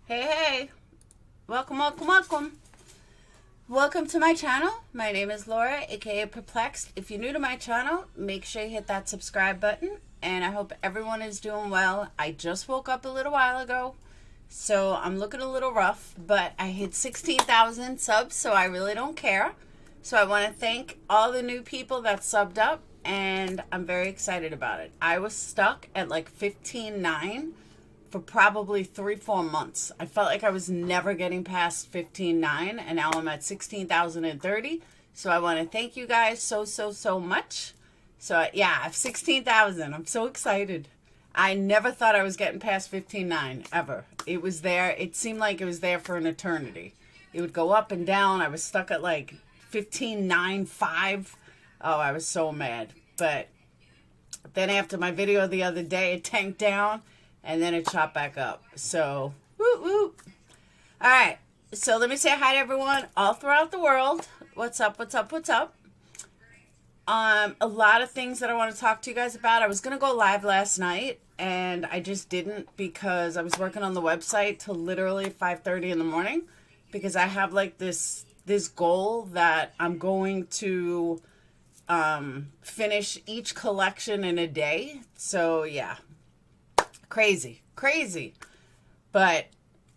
Hey, hey, welcome, welcome, welcome. Welcome to my channel. My name is Laura, aka Perplexed. If you're new to my channel, make sure you hit that subscribe button. And I hope everyone is doing well. I just woke up a little while ago, so I'm looking a little rough, but I hit 16,000 subs, so I really don't care. So I want to thank all the new people that subbed up, and I'm very excited about it. I was stuck at like 15.9 for probably 3-4 months. I felt like I was never getting past 15.9, and now I'm at 16,030. So I want to thank you guys so much. So yeah, I have 16,000. I'm so excited. I never thought I was getting past 15.9 ever. It was there. It seemed like it was there for an eternity. It would go up and down. I was stuck at like 15.95. Oh, I was so mad. But then after my video the other day, it tanked down and then it shot back up. So, woo woo. All right. So let me say hi to everyone all throughout the world. What's up? What's up? What's up? A lot of things that I want to talk to you guys about. I was going to go live last night and I just didn't because I was working on the website till literally 5:30 in the morning because I have like this goal that I'm going to finish each collection in a day. So yeah, crazy, but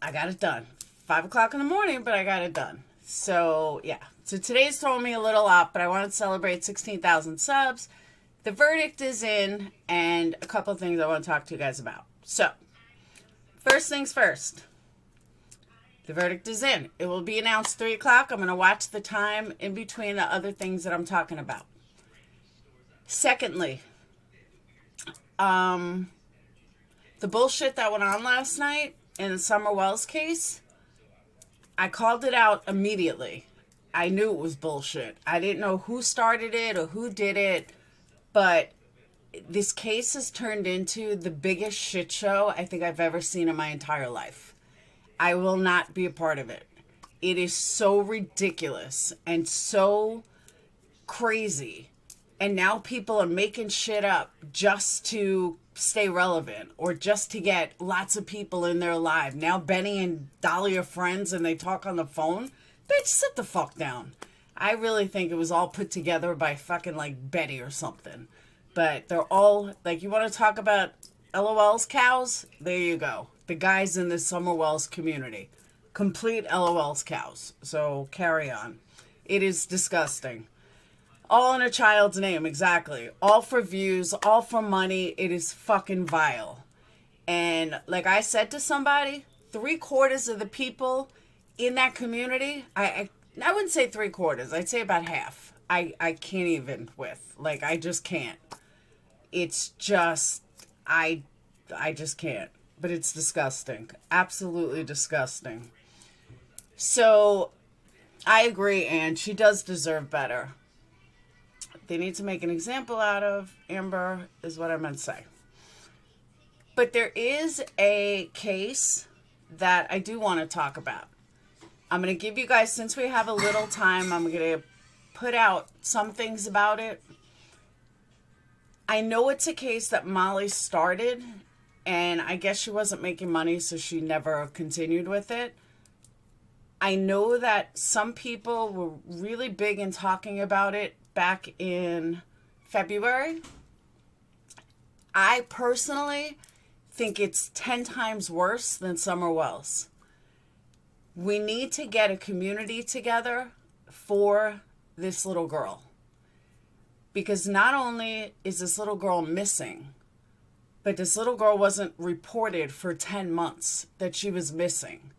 I got it done. 5 o'clock in the morning, but I got it done. So yeah, so today's throwing me a little off, but I want to celebrate 16,000 subs. The verdict is in, and a couple of things I want to talk to you guys about. So first things first, the verdict is in. It will be announced 3 o'clock. I'm going to watch the time in between the other things that I'm talking about. Secondly, the bullshit that went on last night in the Summer Wells case, I called it out immediately. I knew it was bullshit. I didn't know who started it or who did it, but this case has turned into the biggest shit show I think I've ever seen in my entire life. I will not be a part of it. It is so ridiculous and so crazy. And now people are making shit up just to stay relevant or just to get lots of people in their live. Now Benny and Dolly are friends and they talk on the phone. Bitch, sit the fuck down. I really think it was all put together by fucking like Betty or something. But they're all, like, you want to talk about LOL's cows? There you go. The guys in the Summer Wells community. Complete LOL's cows. So carry on. It is disgusting. All in a child's name, exactly. All for views, all for money. It is fucking vile. And like I said to somebody, 3/4 of the people in that community, I wouldn't say 3/4, I'd say about half. I can't even with. Like, I just can't. It's just, I just can't. But it's disgusting. Absolutely disgusting. So, I agree, and she does deserve better. They need to make an example out of Amber, is what I meant to say. But there is a case that I do want to talk about. I'm going to give you guys, since we have a little time, I'm going to put out some things about it. I know it's a case that Molly started, and I guess she wasn't making money, so she never continued with it. I know that some people were really big in talking about it back in February. I personally think it's 10 times worse than Summer Wells. We need to get a community together for this little girl. Because not only is this little girl missing, but this little girl wasn't reported for 10 months that she was missing.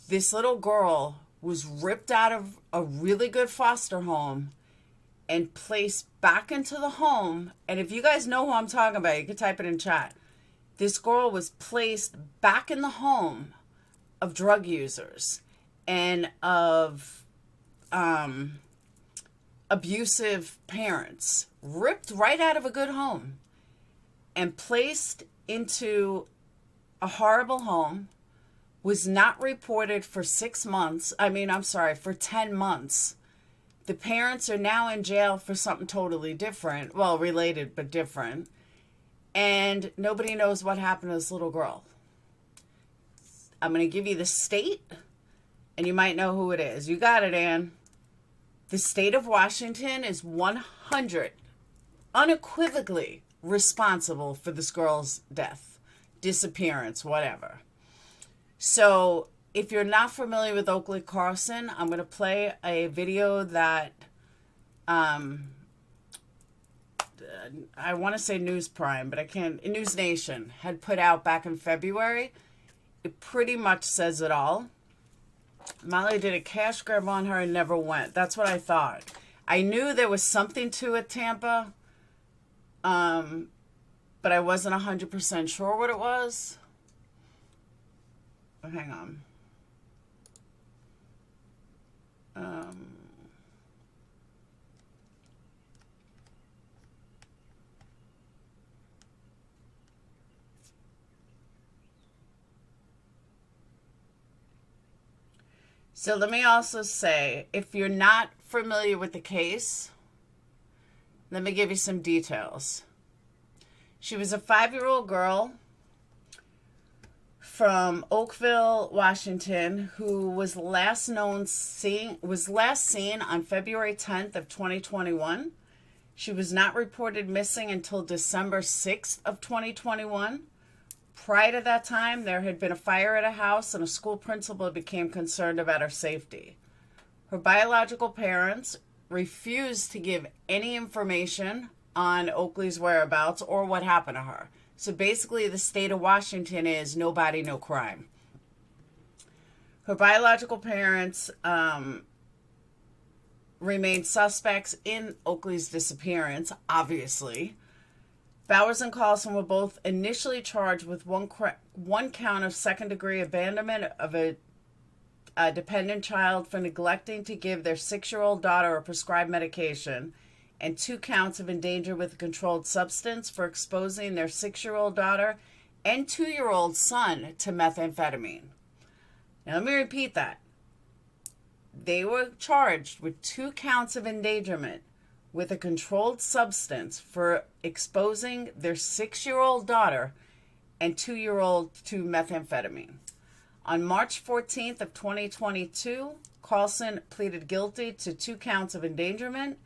This little girl was ripped out of a really good foster home and placed back into the home. And if you guys know who I'm talking about, you can type it in chat. This girl was placed back in the home of drug users and of abusive parents, ripped right out of a good home and placed into a horrible home, was not reported for 6 months. For 10 months. The parents are now in jail for something totally different. Well, related, but different. And nobody knows what happened to this little girl. I'm going to give you the state, and you might know who it is. You got it, Ann. The state of Washington is 100 unequivocally responsible for this girl's death, disappearance, whatever. So if you're not familiar with Oakley Carlson, I'm going to play a video that I want to say News Prime, but I can't. News Nation had put out back in February. It pretty much says it all. Molly did a cash grab on her and never went. That's what I thought. I knew there was something to it, Tampa, but I wasn't 100% sure what it was. Oh, hang on. So let me also say, if you're not familiar with the case, let me give you some details. She was a 5-year-old girl from Oakville, Washington, who was last seen on February 10th of 2021. She was not reported missing until December 6th of 2021. Prior to that time, there had been a fire at a house, and a school principal became concerned about her safety. Her biological parents refused to give any information on Oakley's whereabouts or what happened to her. So basically, the state of Washington is nobody, no crime. Her biological parents remained suspects in Oakley's disappearance, obviously. Bowers and Carlson were both initially charged with one count of second-degree abandonment of a dependent child for neglecting to give their 6-year-old daughter a prescribed medication, and 2 counts of endangerment with a controlled substance for exposing their 6-year-old daughter and 2-year-old son to methamphetamine. Now, let me repeat that. They were charged with 2 counts of endangerment with a controlled substance for exposing their 6-year-old daughter and 2-year-old to methamphetamine. On March 14th of 2022, Carlson pleaded guilty to 2 counts of endangerment.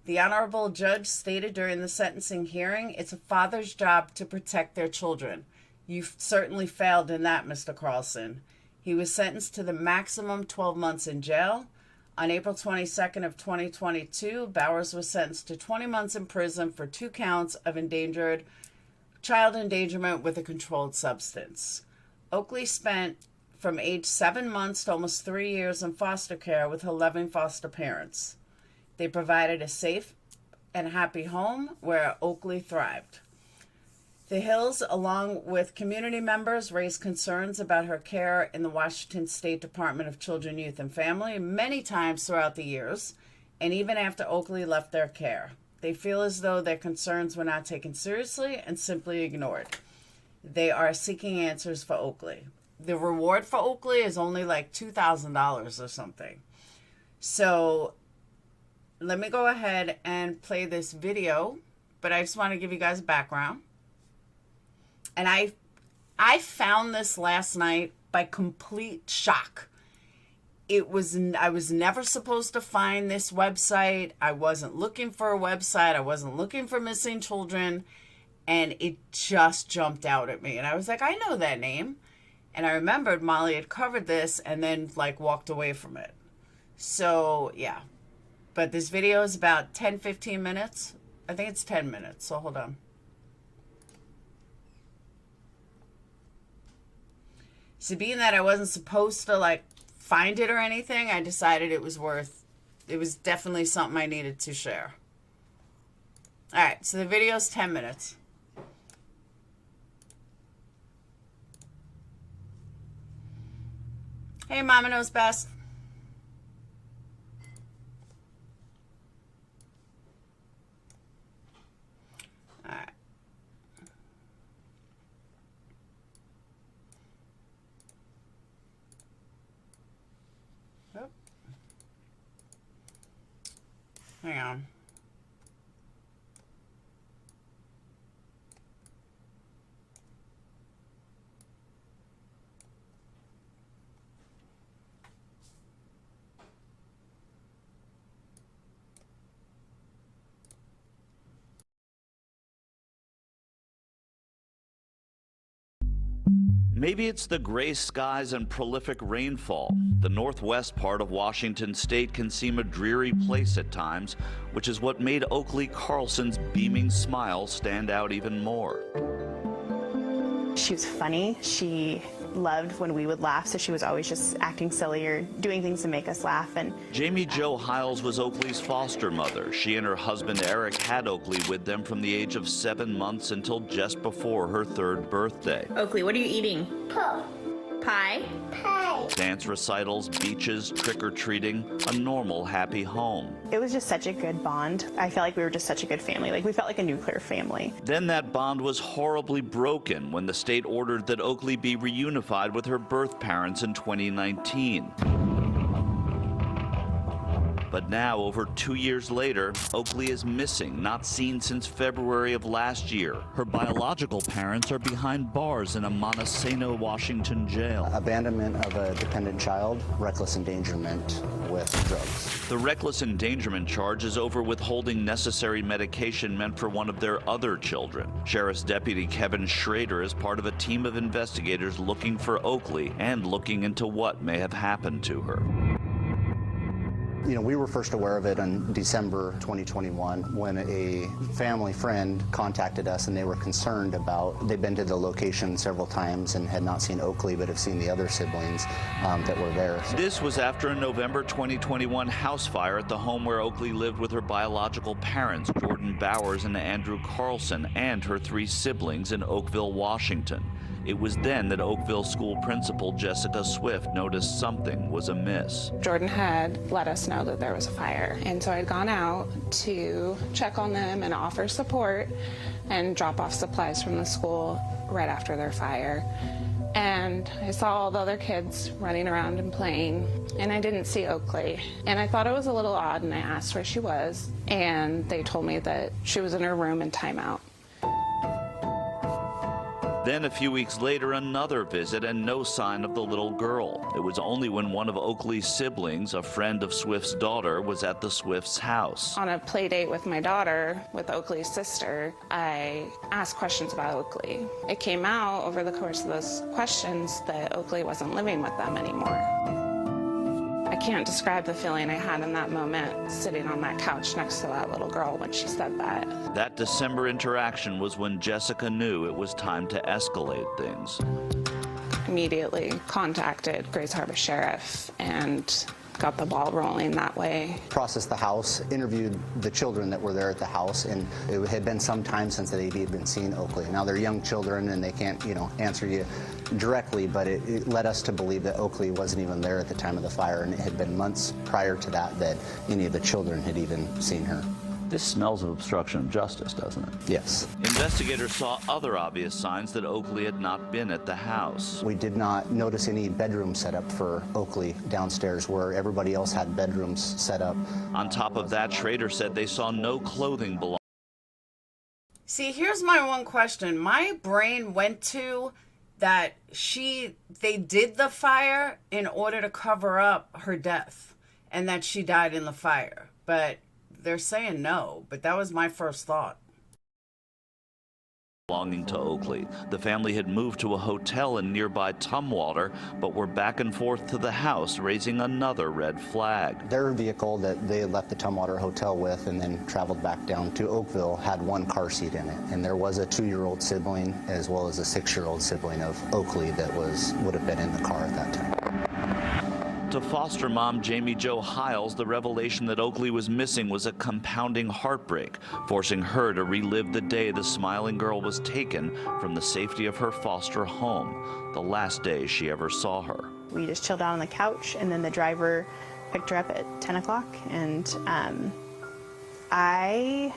The honorable judge stated during the sentencing hearing, it's a father's job to protect their children. You've certainly failed in that, Mr. Carlson. He was sentenced to the maximum 12 months in jail. On April 22nd of 2022, Bowers was sentenced to 20 months in prison for 2 counts of child endangerment with a controlled substance. Oakley spent from age 7 months to almost 3 years in foster care with 11 foster parents. They provided a safe and happy home where Oakley thrived. The Hills, along with community members, raised concerns about her care in the Washington State Department of Children, Youth, and Family many times throughout the years, and even after Oakley left their care. They feel as though their concerns were not taken seriously and simply ignored. They are seeking answers for Oakley. The reward for Oakley is only like $2,000 or something. So let me go ahead and play this video, but I just want to give you guys a background. And I found this last night by complete shock. I was never supposed to find this website. I wasn't looking for a website. I wasn't looking for missing children. And it just jumped out at me. And I was like, I know that name. And I remembered Molly had covered this and then like walked away from it. So yeah. But this video is about 10-15 minutes. I think it's 10 minutes. So hold on. So being that I wasn't supposed to like find it or anything, I decided it was definitely something I needed to share. All right, so the video is 10 minutes. Hey, Mama Knows Best. All right. Oh. Hang on. Maybe it's the gray skies and prolific rainfall. The northwest part of Washington state can seem a dreary place at times, which is what made Oakley Carlson's beaming smile stand out even more. She was funny. She loved when we would laugh, so she was always just acting silly or doing things to make us laugh. And Jamie Jo Hiles was Oakley's foster mother. She and her husband Eric had Oakley with them from the age of 7 months until just before her 3rd birthday. Oakley, what are you eating? Pie. Pie? Pie. Dance recitals, beaches, trick-or-treating, a normal, happy home. it was just such a good bond. I felt like we were just such a good family. Like, we felt like a nuclear family. Then that bond was horribly broken when the state ordered that Oakley be reunified with her birth parents in 2019. But now, over 2 years later, Oakley is missing, not seen since February of last year. Her biological parents are behind bars in a Montesano, Washington jail. Abandonment of a dependent child, reckless endangerment with drugs. The reckless endangerment charge is over withholding necessary medication meant for one of their other children. Sheriff's Deputy Kevin Schrader is part of a team of investigators looking for Oakley and looking into what may have happened to her. You know, we were first aware of it in December 2021 when a family friend contacted us and they were concerned about, they'd been to the location several times and had not seen Oakley but have seen the other siblings that were there. This was after a November 2021 house fire at the home where Oakley lived with her biological parents, Jordan Bowers and Andrew Carlson, and her 3 siblings in Oakville, Washington. It was then that Oakville school principal Jessica Swift noticed something was amiss. Jordan had let us know that there was a fire, and so I'd gone out to check on them and offer support and drop off supplies from the school right after their fire. And I saw all the other kids running around and playing, and I didn't see Oakley. And I thought it was a little odd, and I asked where she was, and they told me that she was in her room in timeout. Then a few weeks later, another visit and no sign of the little girl. It was only when one of Oakley's siblings, a friend of Swift's daughter, was at the Swift's house. On a play date with my daughter, with Oakley's sister, I asked questions about Oakley. It came out over the course of those questions that Oakley wasn't living with them anymore. I can't describe the feeling I had in that moment, sitting on that couch next to that little girl when she said that. That December interaction was when Jessica knew it was time to escalate things. Immediately contacted Grays Harbor Sheriff and got the ball rolling that way. Processed the house, interviewed the children that were there at the house, and it had been some time since they had been seeing Oakley. Now they're young children and they can't, answer you directly, but it led us to believe that Oakley wasn't even there at the time of the fire, and it had been months prior to that any of the children had even seen her. This smells of obstruction of justice, doesn't it? Yes. Investigators saw other obvious signs that Oakley had not been at the house. We did not notice any bedroom set up for Oakley downstairs where everybody else had bedrooms set up. On top of that, Schrader said they saw no clothing belonging. See, here's my one question. My brain went to that they did the fire in order to cover up her death and that she died in the fire. But they're saying no, but that was my first thought. Belonging to Oakley. The family had moved to a hotel in nearby Tumwater, but were back and forth to the house, raising another red flag. Their vehicle that they had left the Tumwater Hotel with and then traveled back down to Oakville had 1 car seat in it. And there was a 2-year-old sibling as well as a 6-year-old sibling of Oakley that would have been in the car at that time. To foster mom Jamie Jo Hiles, the revelation that Oakley was missing was a compounding heartbreak, forcing her to relive the day the smiling girl was taken from the safety of her foster home, the last day she ever saw her. We just chilled out on the couch, and then the driver picked her up at 10 o'clock, and I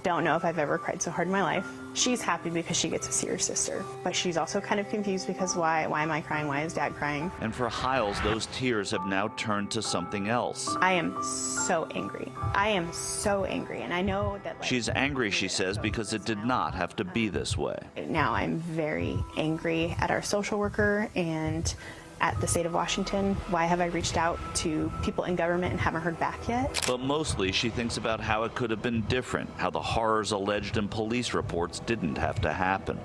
don't know if I've ever cried so hard in my life. She's happy because she gets to see her sister, but she's also kind of confused because why am I crying? Why is Dad crying? And for Hiles, those tears have now turned to something else. I am so angry. I am so angry, and I know that She's angry, she says, because it did not have to be this way. Now I'm very angry at our social worker and at the state of Washington. Why have I reached out to people in government and haven't heard back yet? But mostly she thinks about how it could have been different, how the horrors alleged in police reports didn't have to happen.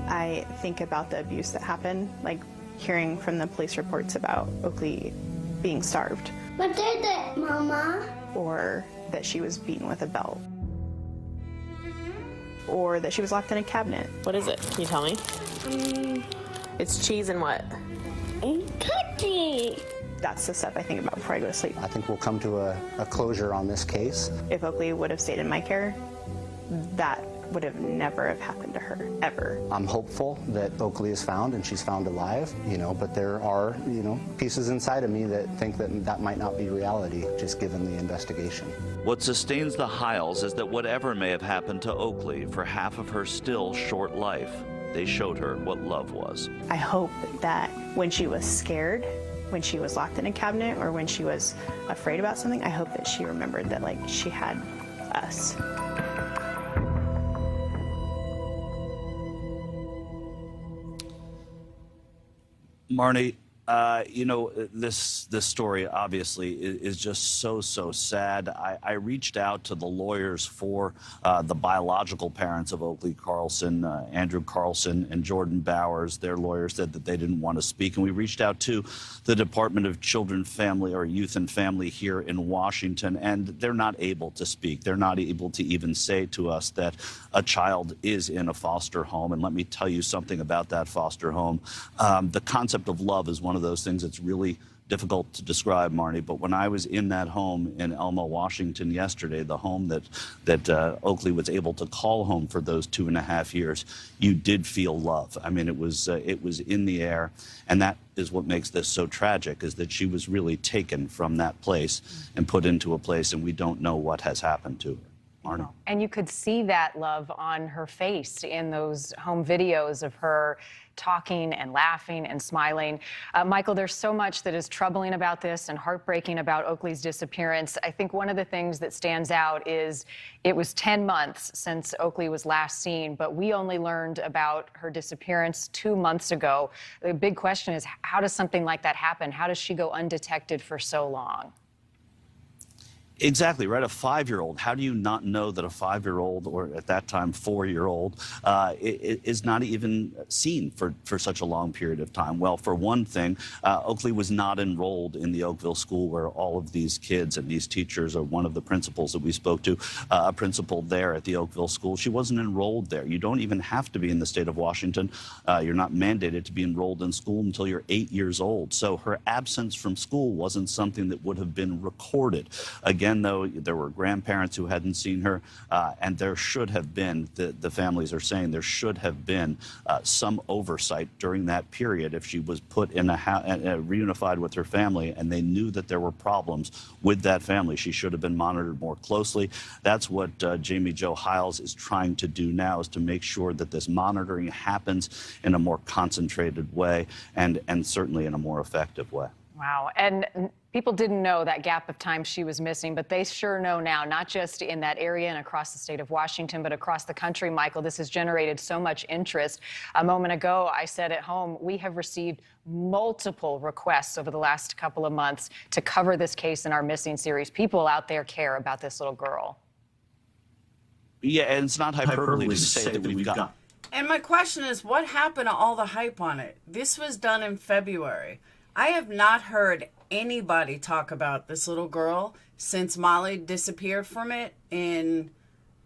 I think about the abuse that happened, like hearing from the police reports about Oakley being starved. What is it, Mama? Or that she was beaten with a belt. Or that she was locked in a cabinet. What is it? Can you tell me? It's cheese and what? Cookie. That's the stuff I think about before I go to sleep. I think we'll come to a closure on this case. If Oakley would have stayed in my care, that would have never have happened to her, ever. I'm hopeful that Oakley is found and she's found alive, but there are, pieces inside of me that think that that might not be reality, just given the investigation. What sustains the Hiles is that whatever may have happened to Oakley for half of her still short life, they showed her what love was. I hope that when she was scared, when she was locked in a cabinet, or when she was afraid about something, I hope that she remembered that, like, she had us. Marnie, this story obviously is just so sad. I reached out to the lawyers for the biological parents of Oakley Carlson, Andrew Carlson and Jordan Bowers. Their lawyers said that they didn't want to speak. And we reached out to the Department of Children, Family, or Youth and Family here in Washington, and they're not able to speak. They're not able to even say to us that a child is in a foster home. And let me tell you something about that foster home. The concept of love is one of those things that's really difficult to describe, Marnie, but when I was in that home in Elma, Washington yesterday, the home that Oakley was able to call home for those 2.5 years, you did feel love. I mean, it was in the air, and that is what makes this so tragic, is that she was really taken from that place and put into a place, and we don't know what has happened to her. Marnie. And you could see that love on her face in those home videos of her talking and laughing and smiling. Michael, there's so much that is troubling about this and heartbreaking about Oakley's disappearance. I think one of the things that stands out is it was 10 months since Oakley was last seen, but we only learned about her disappearance 2 months ago. The big question is, how does something like that happen? How does she go undetected for so long? Exactly, right? A 5-year-old. How do you not know that a 5-year-old, or at that time 4-year-old, is not even seen for such a long period of time? Well, for one thing, Oakley was not enrolled in the Oakville school where all of these kids and these teachers are. One of the principals that we spoke to, a principal there at the Oakville school, she wasn't enrolled there. You don't even have to be in the state of Washington. You're not mandated to be enrolled in school until you're 8 years old. So her absence from school wasn't something that would have been recorded. Again, though, there were grandparents who hadn't seen her, and there should have been, the families are saying, there should have been some oversight during that period if she was put in reunified with her family, and they knew that there were problems with that family. She should have been monitored more closely. That's what Jamie Jo Hiles is trying to do now, is to make sure that this monitoring happens in a more concentrated way and certainly in a more effective way. Wow. And people didn't know that gap of time she was missing, but they sure know now, not just in that area and across the state of Washington, but across the country. Michael, this has generated so much interest. A moment ago, I said at home, we have received multiple requests over the last couple of months to cover this case in our missing series. People out there care about this little girl. Yeah, and it's not hyperbole to say that we've got. And my question is, what happened to all the hype on it? This was done in February. I have not heard anybody talk about this little girl since Molly disappeared from it in,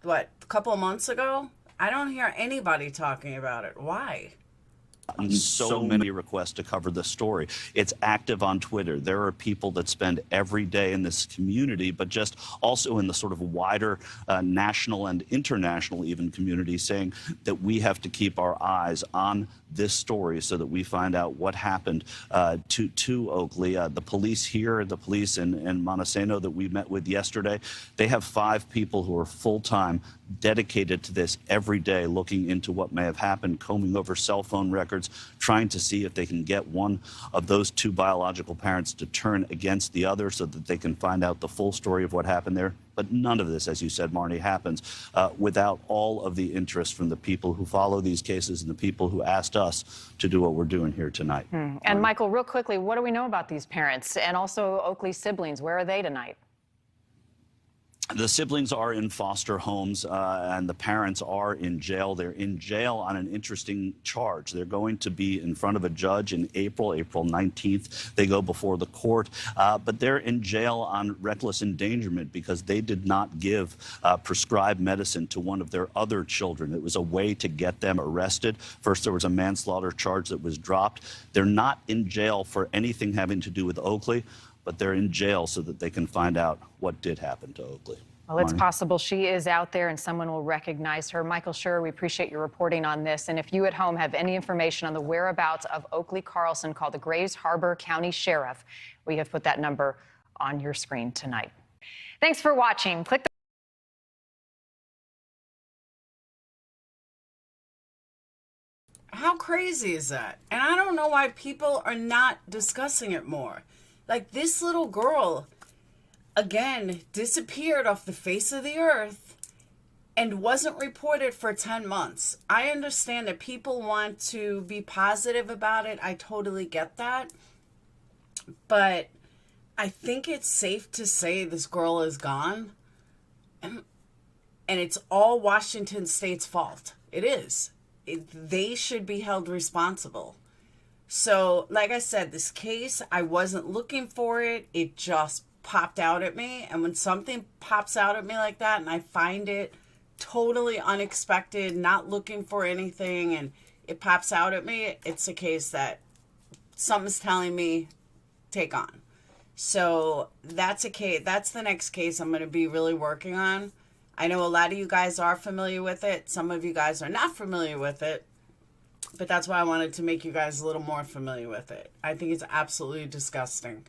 a couple of months ago? I don't hear anybody talking about it. Why? So many requests to cover the story. It's active on Twitter. There are people that spend every day in this community, but just also in the sort of wider national and international even community, saying that we have to keep our eyes on this story so that we find out what happened to Oakley. The police here, the police in Montesano that we met with yesterday, they have 5 people who are full-time dedicated to this every day, looking into what may have happened, combing over cell phone records, trying to see if they can get one of those 2 biological parents to turn against the other so that they can find out the full story of what happened there. But none of this, as you said, Marnie, happens without all of the interest from the people who follow these cases and the people who asked us to do what we're doing here tonight. And Michael, real quickly, what do we know about these parents and also Oakley's siblings? Where are they tonight? The siblings are in foster homes, and the parents are in jail. They're in jail on an interesting charge. They're going to be in front of a judge in April 19th. They go before the court, but they're in jail on reckless endangerment because they did not give prescribed medicine to one of their other children. It was a way to get them arrested. First, there was a manslaughter charge that was dropped. They're not in jail for anything having to do with Oakley, but they're in jail so that they can find out what did happen to Oakley. Well, it's possible she is out there and someone will recognize her. Michael Schur, we appreciate your reporting on this. And if you at home have any information on the whereabouts of Oakley Carlson, call the Grays Harbor County Sheriff. We have put that number on your screen tonight. Thanks for watching. Click the How crazy is that? And I don't know why people are not discussing it more. Like, this little girl, again, disappeared off the face of the earth and wasn't reported for 10 months. I understand that people want to be positive about it. I totally get that. But I think it's safe to say this girl is gone. And it's all Washington State's fault. It is. They should be held responsible. So, like I said, this case, I wasn't looking for it. It just popped out at me. And when something pops out at me like that and I find it totally unexpected, not looking for anything, and it pops out at me, it's a case that something's telling me take on. So that's a case. That's the next case I'm going to be really working on. I know a lot of you guys are familiar with it. Some of you guys are not familiar with it. But that's why I wanted to make you guys a little more familiar with it. I think it's absolutely disgusting.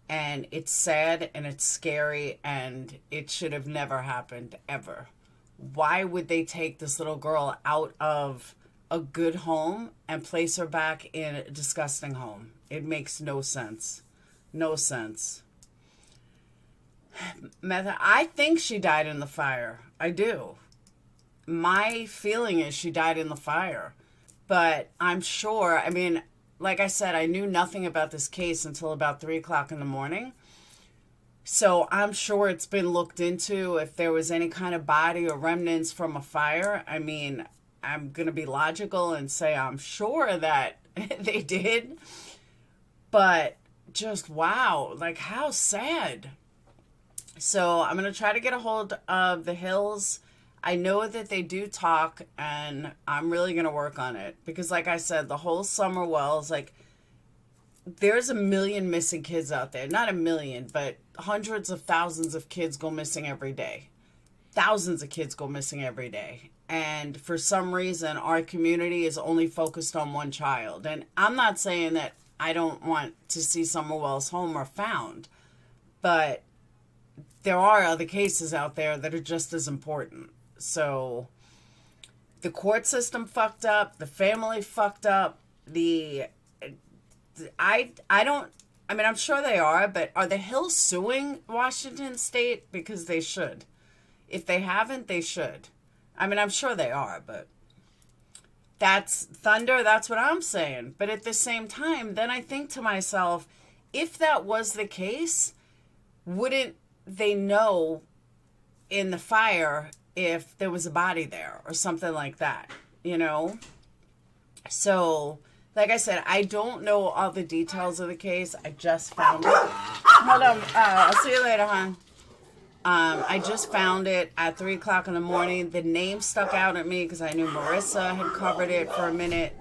And it's sad and it's scary and it should have never happened, ever. Why would they take this little girl out of a good home and place her back in a disgusting home? It makes no sense. No sense. I think she died in the fire. I do. My feeling is she died in the fire. But I'm sure, I mean, like I said, I knew nothing about this case until about 3 o'clock in the morning. So I'm sure it's been looked into if there was any kind of body or remnants from a fire. I mean, I'm going to be logical and say I'm sure that they did. But just, wow, like how sad. So I'm going to try to get a hold of the Hills. I know that they do talk, and I'm really going to work on it. Because like I said, the whole summer wells, like, there's a million missing kids out there. Not a million, but hundreds of thousands of kids go missing every day. Thousands of kids go missing every day. And for some reason, our community is only focused on one child. And I'm not saying that I don't want to see Summer Wells home or found. But there are other cases out there that are just as important. So the court system fucked up, the family fucked up, I'm sure they are, but are the Hills suing Washington State? Because they should. If they haven't, they should. I mean, I'm sure they are, but that's thunder, that's what I'm saying. But at the same time, then I think to myself, if that was the case, wouldn't they know in the fire if there was a body there or something like that, you know? So, like I said, I don't know all the details of the case. I just found it. Hold on. I'll see you later, hon. I just found it at 3 o'clock in the morning. The name stuck out at me because I knew Marissa had covered it for a minute.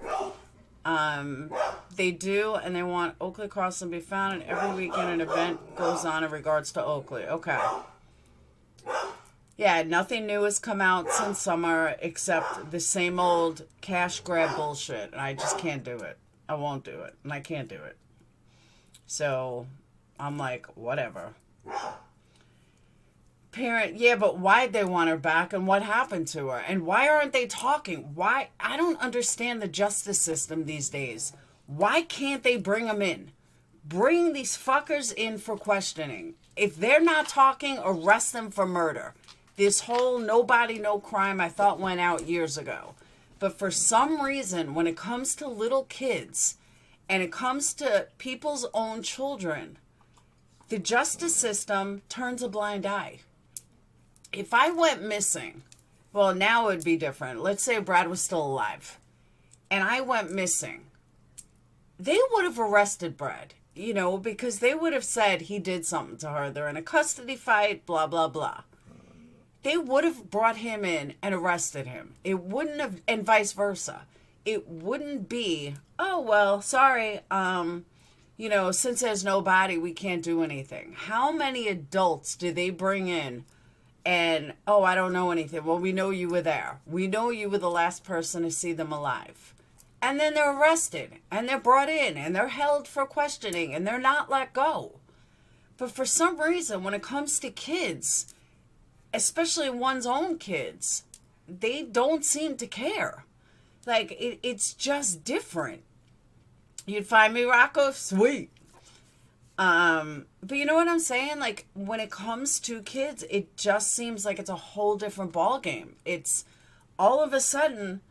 They do, and they want Oakley Carlson to be found, and every weekend an event goes on in regards to Oakley. Okay. Yeah, nothing new has come out since summer except the same old cash grab bullshit. And I just can't do it. I won't do it. And I can't do it. So I'm like, whatever. Parent, yeah, but why'd they want her back and what happened to her? And why aren't they talking? Why? I don't understand the justice system these days. Why can't they bring them in? Bring these fuckers in for questioning. If they're not talking, arrest them for murder. This whole nobody, no crime I thought went out years ago. But for some reason, when it comes to little kids and it comes to people's own children, the justice system turns a blind eye. If I went missing, well, now it would be different. Let's say Brad was still alive and I went missing. They would have arrested Brad, you know, because they would have said he did something to her. They're in a custody fight, blah, blah, blah. They would have brought him in and arrested him. It wouldn't have, and vice versa. It wouldn't be, oh, well, sorry, you know, since there's no body, we can't do anything. How many adults do they bring in and, oh, I don't know anything. Well, we know you were there. We know you were the last person to see them alive. And then they're arrested and they're brought in and they're held for questioning and they're not let go. But for some reason, when it comes to kids, especially one's own kids, they don't seem to care. Like, it's just different. You'd find me, Rocco? Sweet. But you know what I'm saying? Like, when it comes to kids, it just seems like it's a whole different ball game. It's all of a sudden,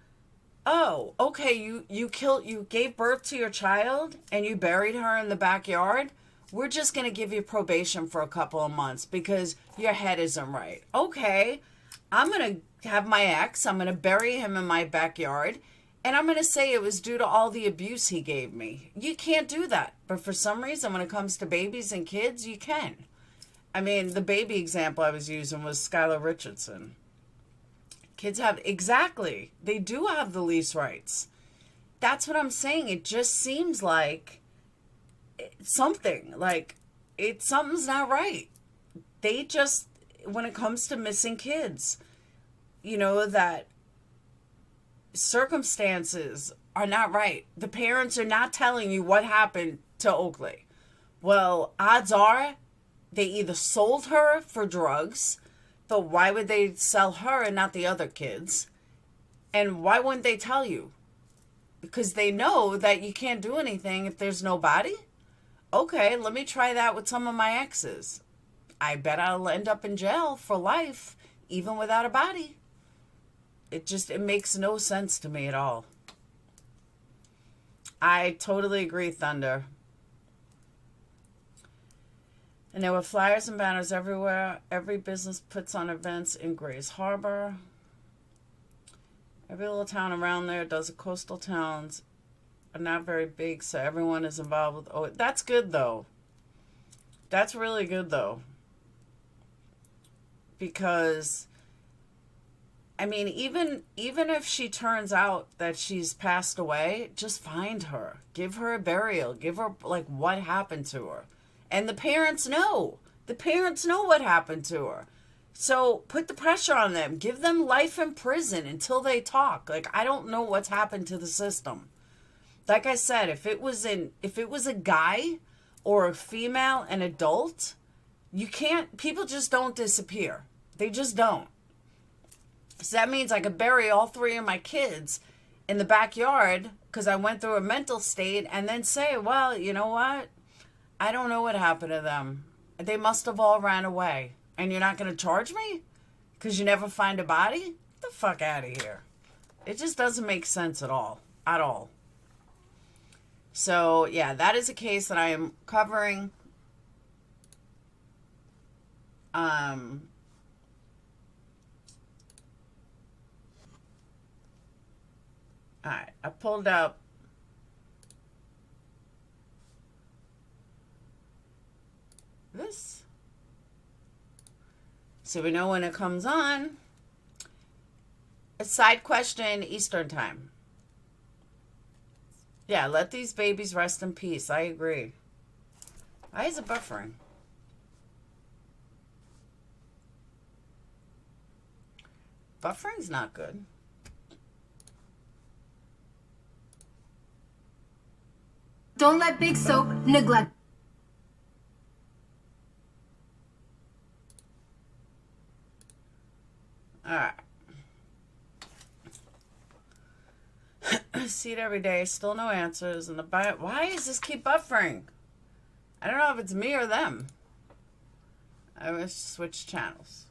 oh, okay, you gave birth to your child and you buried her in the backyard. We're just going to give you probation for a couple of months because your head isn't right. Okay, I'm going to have my ex, I'm going to bury him in my backyard, and I'm going to say it was due to all the abuse he gave me. You can't do that. But for some reason, when it comes to babies and kids, you can. I mean, the baby example I was using was Skylar Richardson. Kids have, exactly, they do have the least rights. That's what I'm saying. It just seems like something's not right. They just, when it comes to missing kids, you know, that circumstances are not right. The parents are not telling you what happened to Oakley. Well, odds are they either sold her for drugs, but why would they sell her and not the other kids? And why wouldn't they tell you? Because they know that you can't do anything if there's no body. Okay, let me try that with some of my exes. I bet I'll end up in jail for life, even without a body. It makes no sense to me at all. I totally agree, Thunder. And there were flyers and banners everywhere. Every business puts on events in Grays Harbor. Every little town around there does. Coastal towns are not very big, so everyone is involved with. Oh, that's good, though. That's really good, though. Because, I mean, even if she turns out that she's passed away, just find her. Give her a burial. Give her, like, what happened to her. And the parents know. The parents know what happened to her. So put the pressure on them. Give them life in prison until they talk. Like, I don't know what's happened to the system. Like I said, if it was a guy or a female, an adult, people just don't disappear. They just don't. So that means I could bury all three of my kids in the backyard because I went through a mental state and then say, well, you know what? I don't know what happened to them. They must have all ran away. And you're not going to charge me because you never find a body? Get the fuck out of here. It just doesn't make sense at all. At all. So, yeah, that is a case that I am covering. All right, I pulled up this. So we know when it comes on. A side question, Eastern time. Yeah, let these babies rest in peace. I agree. Why is it buffering? Buffering's not good. Don't let Big Soap neglect. All right. See it every day. Still no answers. And why does this keep buffering? I don't know if it's me or them. I will switch channels.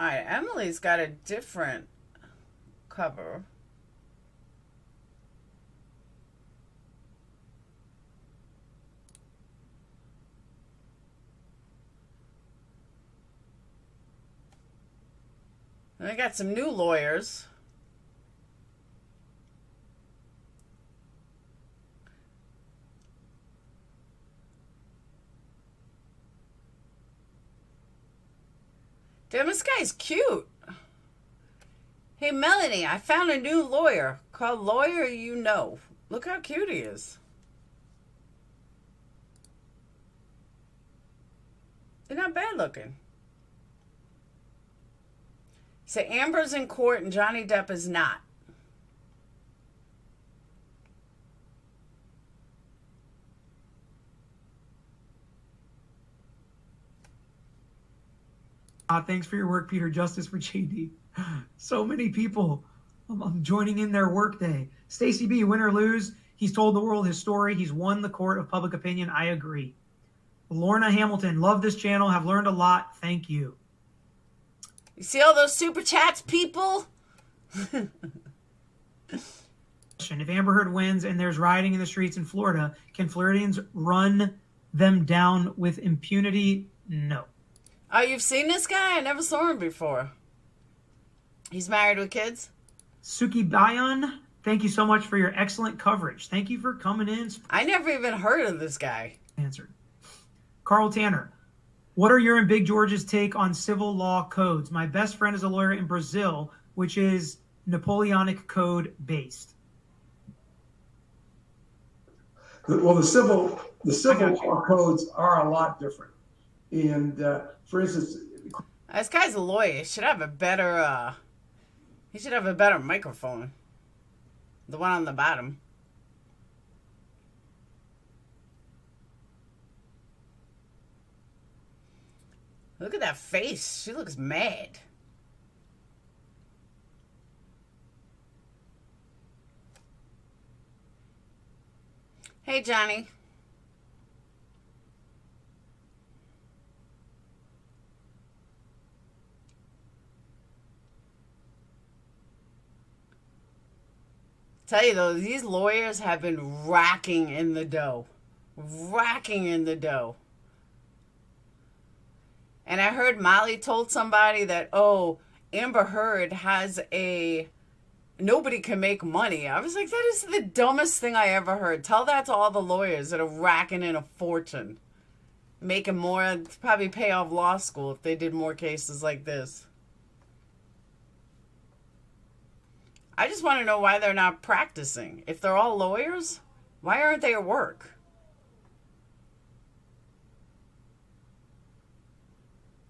All right, Emily's got a different cover. And I got some new lawyers. Damn, this guy's cute. Hey, Melanie, I found a new lawyer called Lawyer You Know. Look how cute he is. They're not bad looking. So Amber's in court and Johnny Depp is not. Thanks for your work, Peter. Justice for JD. So many people joining in their workday. Stacey B, win or lose, he's told the world his story. He's won the court of public opinion. I agree. Lorna Hamilton, love this channel. Have learned a lot. Thank you. You see all those super chats, people? If Amber Heard wins and there's rioting in the streets in Florida, can Floridians run them down with impunity? No. Oh, you've seen this guy? I never saw him before. He's married with kids? Suki Bayon, thank you so much for your excellent coverage. Thank you for coming in. I never even heard of this guy. Answered. Carl Tanner, what are your and Big George's take on civil law codes? My best friend is a lawyer in Brazil, which is Napoleonic code based. Well, the civil law codes are a lot different. And for instance, this guy's a lawyer. He should have a better microphone. The one on the bottom. Look at that face. She looks mad. Hey, Johnny. Tell you though, these lawyers have been racking in the dough. Racking in the dough. And I heard Molly told somebody that, oh, Amber Heard has nobody can make money. I was like, that is the dumbest thing I ever heard. Tell that to all the lawyers that are racking in a fortune. Making more, probably pay off law school if they did more cases like this. I just want to know why they're not practicing. If they're all lawyers, why aren't they at work?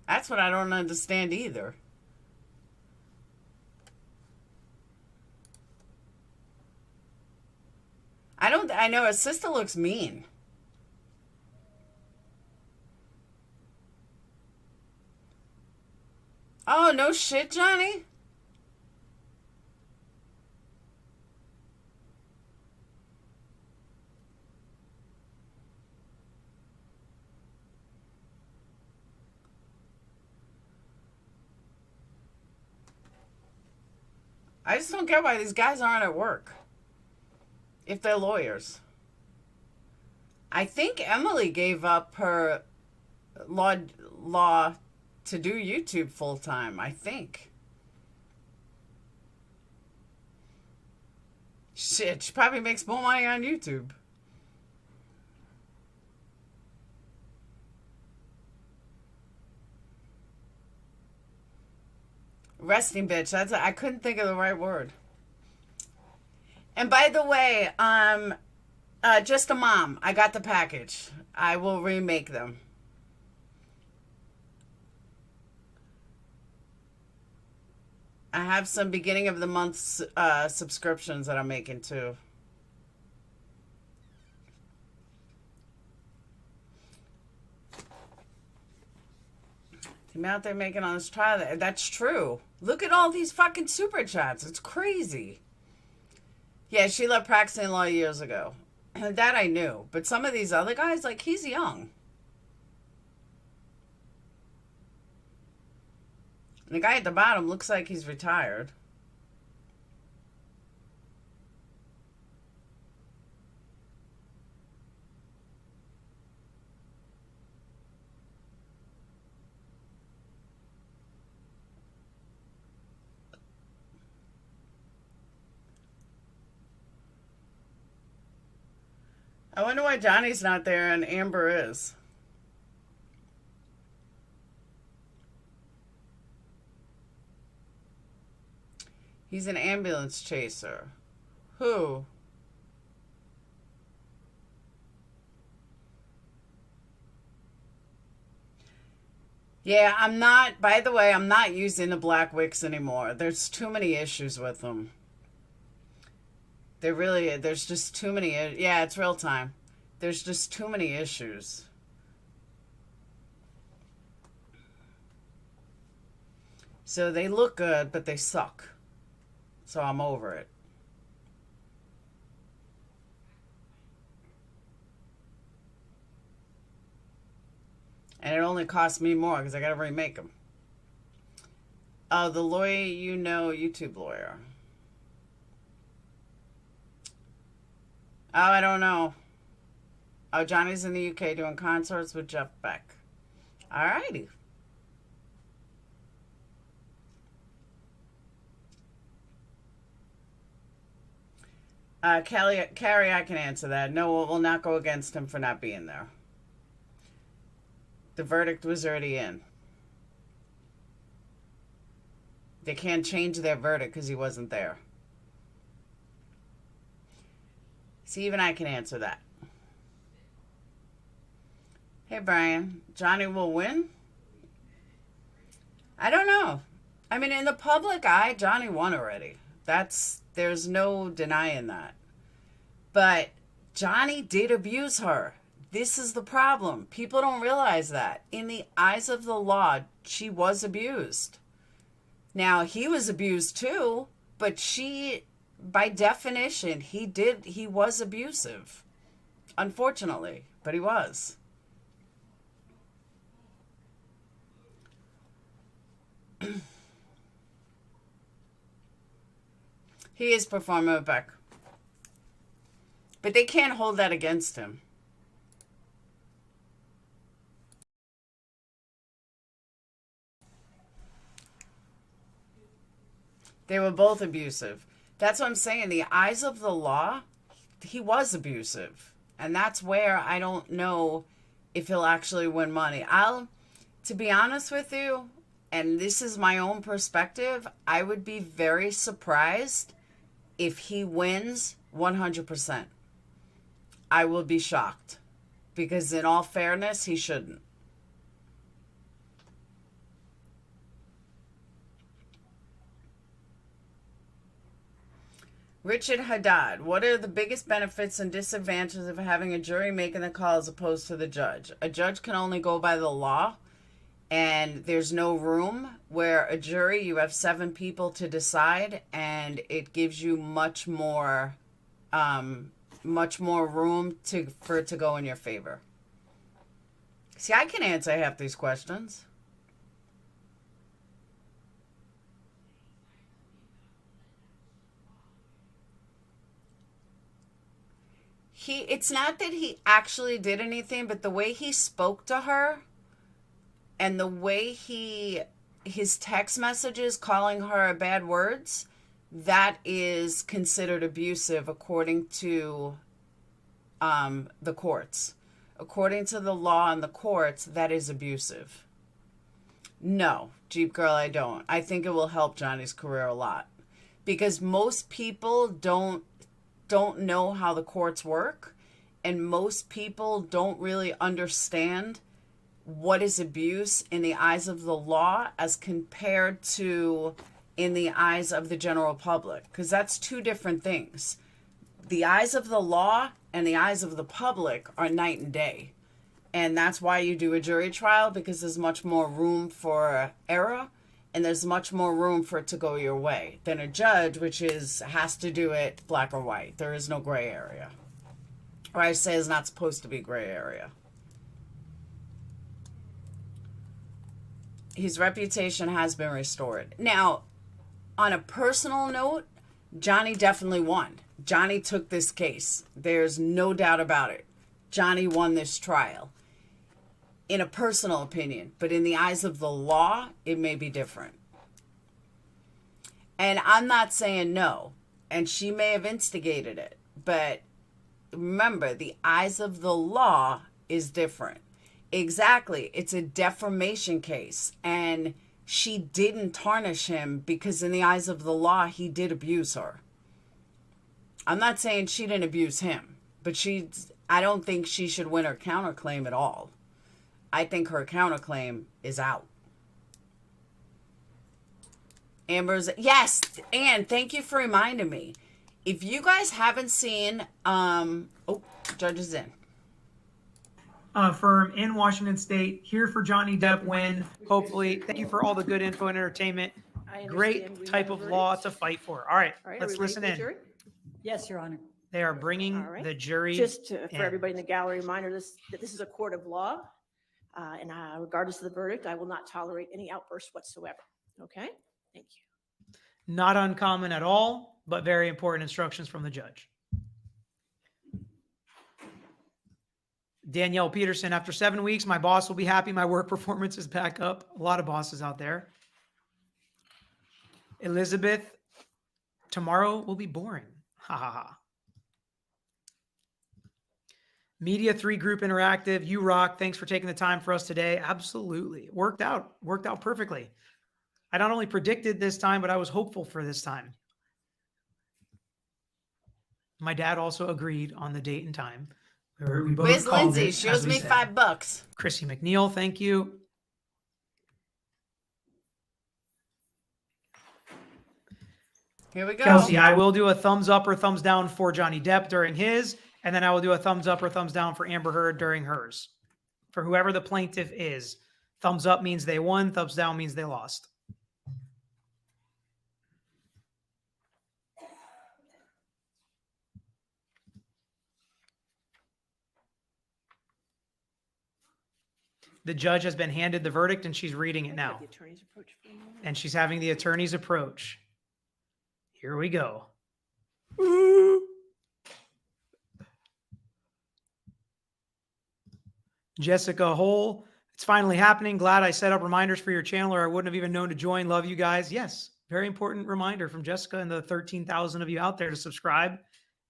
That's what I don't understand either. I know his sister looks mean. Oh, no shit, Johnny. I just don't get why these guys aren't at work. If they're lawyers. I think Emily gave up her law to do YouTube full time. I think. Shit, she probably makes more money on YouTube. Resting bitch. I couldn't think of the right word. And by the way, just a mom. I got the package. I will remake them. I have some beginning of the month subscriptions that I'm making too. The amount they're making on this trial, that's true. Look at all these fucking super chats. It's crazy. Yeah, she left practicing law years ago. That I knew. But some of these other guys, like, he's young. The guy at the bottom looks like he's retired. I wonder why Johnny's not there and Amber is. He's an ambulance chaser. Who? Yeah, I'm not, by the way, I'm not using the black wicks anymore. There's too many issues with them. There's just too many, yeah, it's real time. There's just too many issues. So they look good, but they suck. So I'm over it. And it only costs me more because I got to remake them. Oh, the lawyer, you know, YouTube lawyer. Oh, I don't know. Oh, Johnny's in the UK doing concerts with Jeff Beck. All righty. Carrie, I can answer that. No, we'll not go against him for not being there. The verdict was already in. They can't change their verdict because he wasn't there. See, even I can answer that. Hey, Brian. Johnny will win? I don't know. I mean, in the public eye, Johnny won already. There's no denying that. But Johnny did abuse her. This is the problem. People don't realize that. In the eyes of the law, she was abused. Now, he was abused too, but she, by definition, he was abusive. Unfortunately, but he was. He is performing with Beck. But they can't hold that against him. They were both abusive. That's what I'm saying. In the eyes of the law, he was abusive. And that's where I don't know if he'll actually win money. To be honest with you, and this is my own perspective, I would be very surprised if he wins 100%. I will be shocked. Because in all fairness, he shouldn't. Richard Haddad, what are the biggest benefits and disadvantages of having a jury making the call as opposed to the judge? A judge can only go by the law, and there's no room. Where a jury, you have 7 people to decide, and it gives you much more room for it to go in your favor. See, I can answer half these questions. It's not that he actually did anything, but the way he spoke to her and the way his text messages calling her bad words, that is considered abusive according to the courts. According to the law and the courts, that is abusive. No, Jeep Girl, I don't. I think it will help Johnny's career a lot. Because most people don't know how the courts work, and most people don't really understand what is abuse in the eyes of the law as compared to in the eyes of the general public, because that's 2 different things. The eyes of the law and the eyes of the public are night and day, and that's why you do a jury trial, because there's much more room for error and there's much more room for it to go your way than a judge, which has to do it black or white. There is no gray area. Or I say it's not supposed to be gray area. his reputation has been restored. Now, on a personal note, Johnny definitely won. Johnny took this case. There's no doubt about it. Johnny won this trial. In a personal opinion, but in the eyes of the law, it may be different. And I'm not saying no, and she may have instigated it, but remember, the eyes of the law is different. Exactly. It's a defamation case, and she didn't tarnish him because in the eyes of the law, he did abuse her. I'm not saying she didn't abuse him, but I don't think she should win her counterclaim at all. I think her counterclaim is out. Amber's, yes, Ann, thank you for reminding me. If you guys haven't seen, Judge is in. Firm in Washington State, here for Johnny Depp win. Hopefully, thank you for all the good info and entertainment. Great type of law to fight for. All right, let's listen in. Yes, Your Honor. They are bringing the jury. Just for everybody in the gallery, reminder that this is a court of law. And regardless of the verdict, I will not tolerate any outbursts whatsoever. Okay? Thank you. Not uncommon at all, but very important instructions from the judge. Danielle Peterson, after 7 weeks, my boss will be happy. My work performance is back up. A lot of bosses out there. Elizabeth, tomorrow will be boring. Ha ha ha. Media 3 Group Interactive, you rock. Thanks for taking the time for us today. Absolutely. Worked out perfectly. I not only predicted this time, but I was hopeful for this time. My dad also agreed on the date and time. We both Where's called Lindsay? it, She as owes we me said. $5. Chrissy McNeil, thank you. Here we go. Kelsey, I will do a thumbs up or thumbs down for Johnny Depp during his, and then I will do a thumbs up or thumbs down for Amber Heard during hers. For whoever the plaintiff is. Thumbs up means they won, thumbs down means they lost. The judge has been handed the verdict and she's reading it now. And she's having the attorney's approach. Here we go. Jessica Hole, it's finally happening. Glad I set up reminders for your channel or I wouldn't have even known to join. Love you guys. Yes, very important reminder from Jessica and the 13,000 of you out there to subscribe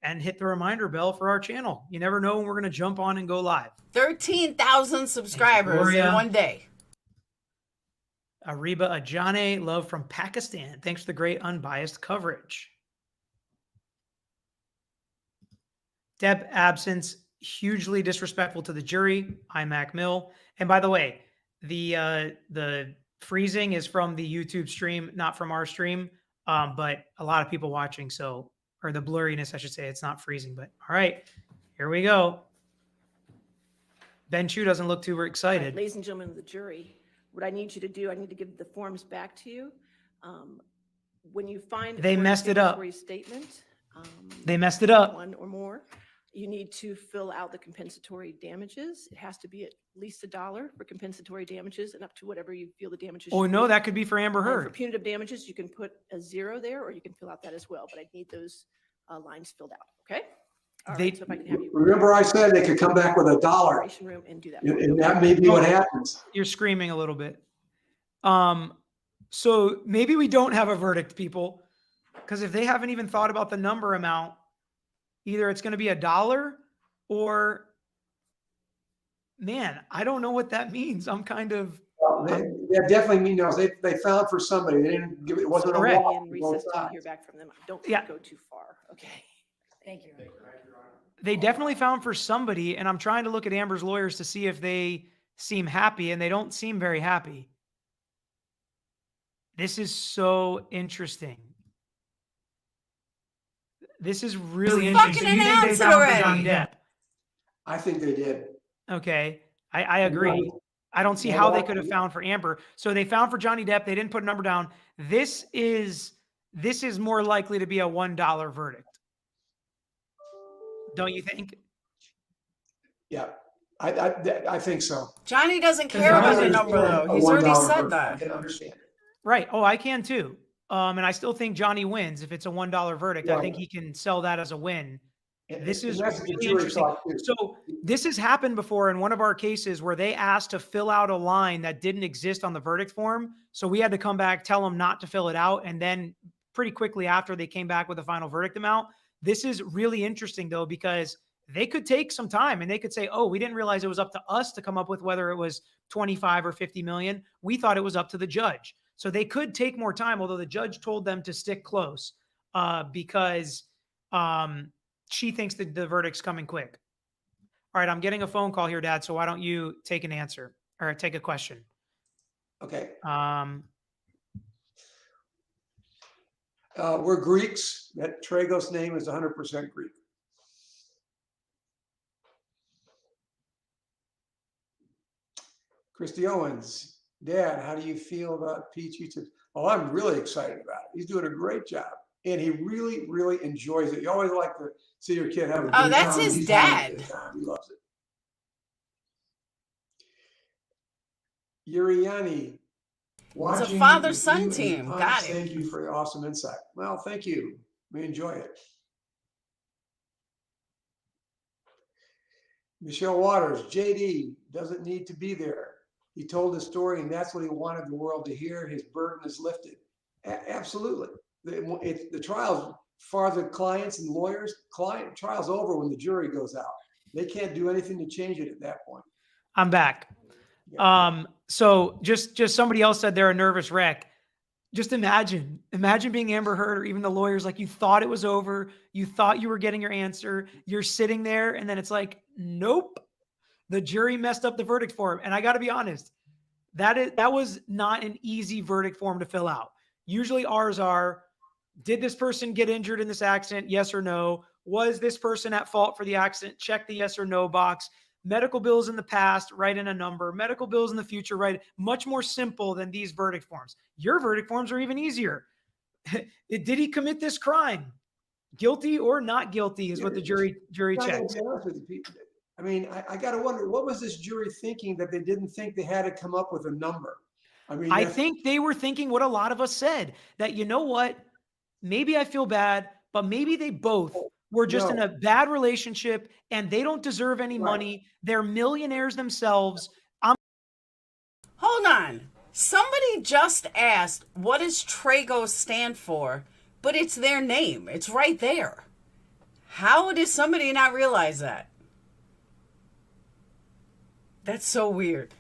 and hit the reminder bell for our channel. You never know when we're going to jump on and go live. 13,000 subscribers in one day. Ariba Ajane, love from Pakistan. Thanks for the great unbiased coverage. Deb absence, hugely disrespectful to the jury. iMac Mill. And by the way, the freezing is from the YouTube stream, not from our stream. But a lot of people watching, so, or the blurriness, I should say, it's not freezing. But all right, here we go. Ben Chu doesn't look too excited. Right, ladies and gentlemen of the jury, what I need you to do, I need to give the forms back to you. When you find They messed it up. Statement, They messed it up. one or more, you need to fill out the compensatory damages. It has to be at least $1 for compensatory damages and up to whatever you feel the damages. Oh, should no, be. that could be for Amber For Heard. punitive damages, you can put a 0 there, or you can fill out that as well. But I need those lines filled out. Okay. All right, so if I can have you Remember I said they could come back with $1. operation room and do that. And that may be what happens. You're screaming a little bit. So maybe we don't have a verdict, people, because if they haven't even thought about the number amount, either it's going to be $1 or, man, I don't know what that means. I'm kind of. They definitely mean those. They found for somebody. They didn't give it. Wasn't Correct. a law. And recess to hear back from them. Don't go too far. Okay. Thank you. They definitely found for somebody, and I'm trying to look at Amber's lawyers to see if they seem happy, and they don't seem very happy. This is so interesting. This is really interesting. Fucking You think they announce it found for already. Johnny Depp? I think they did. Okay, I agree. I don't see how they could have found for Amber. So they found for Johnny Depp. They didn't put a number down. This is more likely to be a $1 verdict. Don't you think? Yeah. I think so. Johnny doesn't care about the number, though. He's already said that. I can understand it. Right. Oh, I can too. And I still think Johnny wins if it's a $1 verdict. I think he can sell that as a win. This is really interesting. So this has happened before in one of our cases where they asked to fill out a line that didn't exist on the verdict form. So we had to come back, tell them not to fill it out. And then pretty quickly after, they came back with a final verdict amount. This is really interesting, though, because they could take some time and they could say, oh, we didn't realize it was up to us to come up with whether it was 25 or 50 million. We thought it was up to the judge. So they could take more time, although the judge told them to stick close because she thinks that the verdict's coming quick. All right, I'm getting a phone call here, Dad, so why don't you take an answer or take a question? Okay. We're Greeks. That Tragos name is 100% Greek. Christy Owens, Dad, how do you feel about Peachy? Oh, I'm really excited about it. He's doing a great job. And he really, really enjoys it. You always like to see your kid have a good time. Oh, that's his dad. He loves it. Uriani. It's a father-son team. Got it. Thank you for your awesome insight. Well, thank you. We enjoy it. Michelle Waters, JD doesn't need to be there. He told his story, and that's what he wanted the world to hear. His burden is lifted. Absolutely. The trial's for the clients and lawyers. Trial's over when the jury goes out. They can't do anything to change it at that point. I'm back. Yeah. So just somebody else said they're a nervous wreck. Just imagine being Amber Heard or even the lawyers, like you thought it was over. You thought you were getting your answer. You're sitting there and then it's like, nope, the jury messed up the verdict form. And I got to be honest, that was not an easy verdict form to fill out. Usually ours are, did this person get injured in this accident? Yes or no. Was this person at fault for the accident? Check the yes or no box. Medical bills in the past, write in a number. Medical bills in the future, write. Much more simple than these verdict forms. Your verdict forms are even easier. Did he commit this crime? Guilty or not guilty is what the jury checks. I mean, I got to wonder, what was this jury thinking that they didn't think they had to come up with a number? I mean, I think they were thinking what a lot of us said, that, you know what, maybe I feel bad, but maybe they both were just in a bad relationship and they don't deserve any money. They're millionaires themselves. Hold on. Somebody just asked, what does Tragos stand for? But it's their name. It's right there. How did somebody not realize that? That's so weird.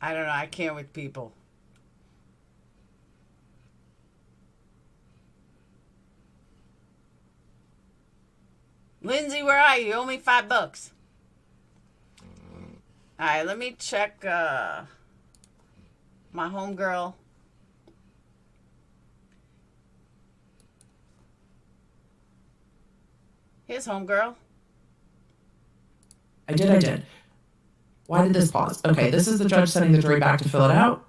I don't know. I can't with people. Lindsay, where are you? You owe me $5. All right, let me check my homegirl. Here's homegirl. I did. Why did this pause? Okay, this is the judge sending the jury back to fill it out.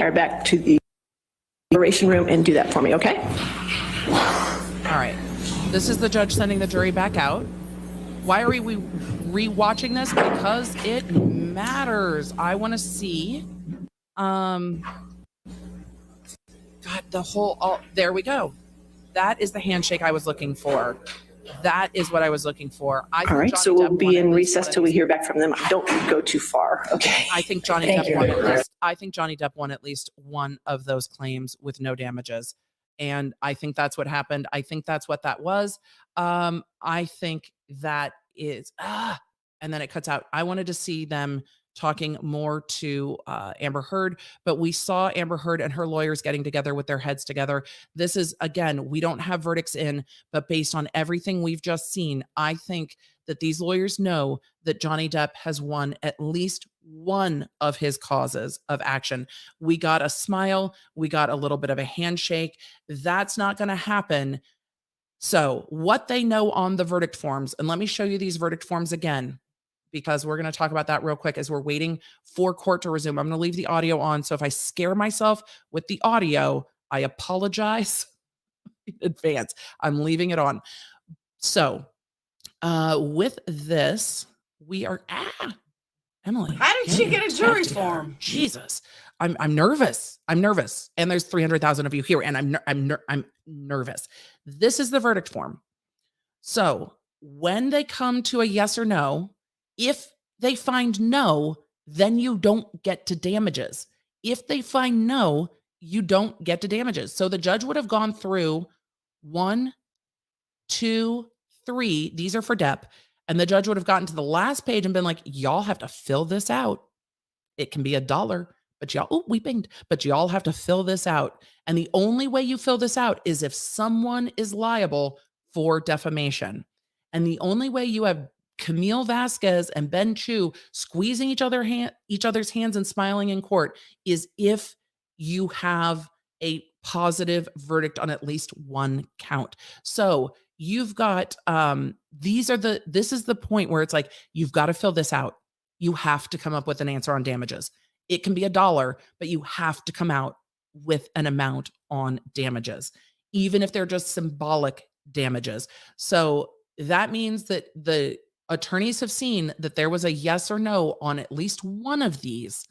Are back to the operation room and do that for me, okay? All right. This is the judge sending the jury back out. Why are we re-watching this? Because it matters. I want to see. God, there we go. That is the handshake I was looking for. That is what I was looking for. All right, so we'll be in recess till we hear back from them. Don't go too far, okay? I think Johnny Depp won at least. I think Johnny Depp won at least one of those claims with no damages. And I think that's what happened. I think that's what that was. I think that is, and then it cuts out. I wanted to see them talking more to Amber Heard, but we saw Amber Heard and her lawyers getting together with their heads together. This is, again, we don't have verdicts in, but based on everything we've just seen, I think that these lawyers know that Johnny Depp has won at least one of his causes of action. We got a smile. We got a little bit of a handshake. That's not going to happen. So what they know on the verdict forms, and let me show you these verdict forms again, because we're going to talk about that real quick as we're waiting for court to resume. I'm going to leave the audio on. So if I scare myself with the audio, I apologize in advance. I'm leaving it on. So with this, we are Emily. How did she get a jury form? Jesus. I'm nervous. I'm nervous. And there's 300,000 of you here and I'm nervous. This is the verdict form. So, when they come to a yes or no, if they find no, then you don't get to damages. If they find no, you don't get to damages. So the judge would have gone through 1, 2, 3. These are for Depp. And the judge would have gotten to the last page and been like, y'all have to fill this out. It can be $1, but but y'all have to fill this out. And the only way you fill this out is if someone is liable for defamation. And the only way you have Camille Vasquez and Ben Chu squeezing each other's hands and smiling in court is if you have a positive verdict on at least one count. So you've got this is the point where it's like, you've got to fill this out. You have to come up with an answer on damages. It can be $1, but you have to come out with an amount on damages, even if they're just symbolic damages. So that means that the attorneys have seen that there was a yes or no on at least one of these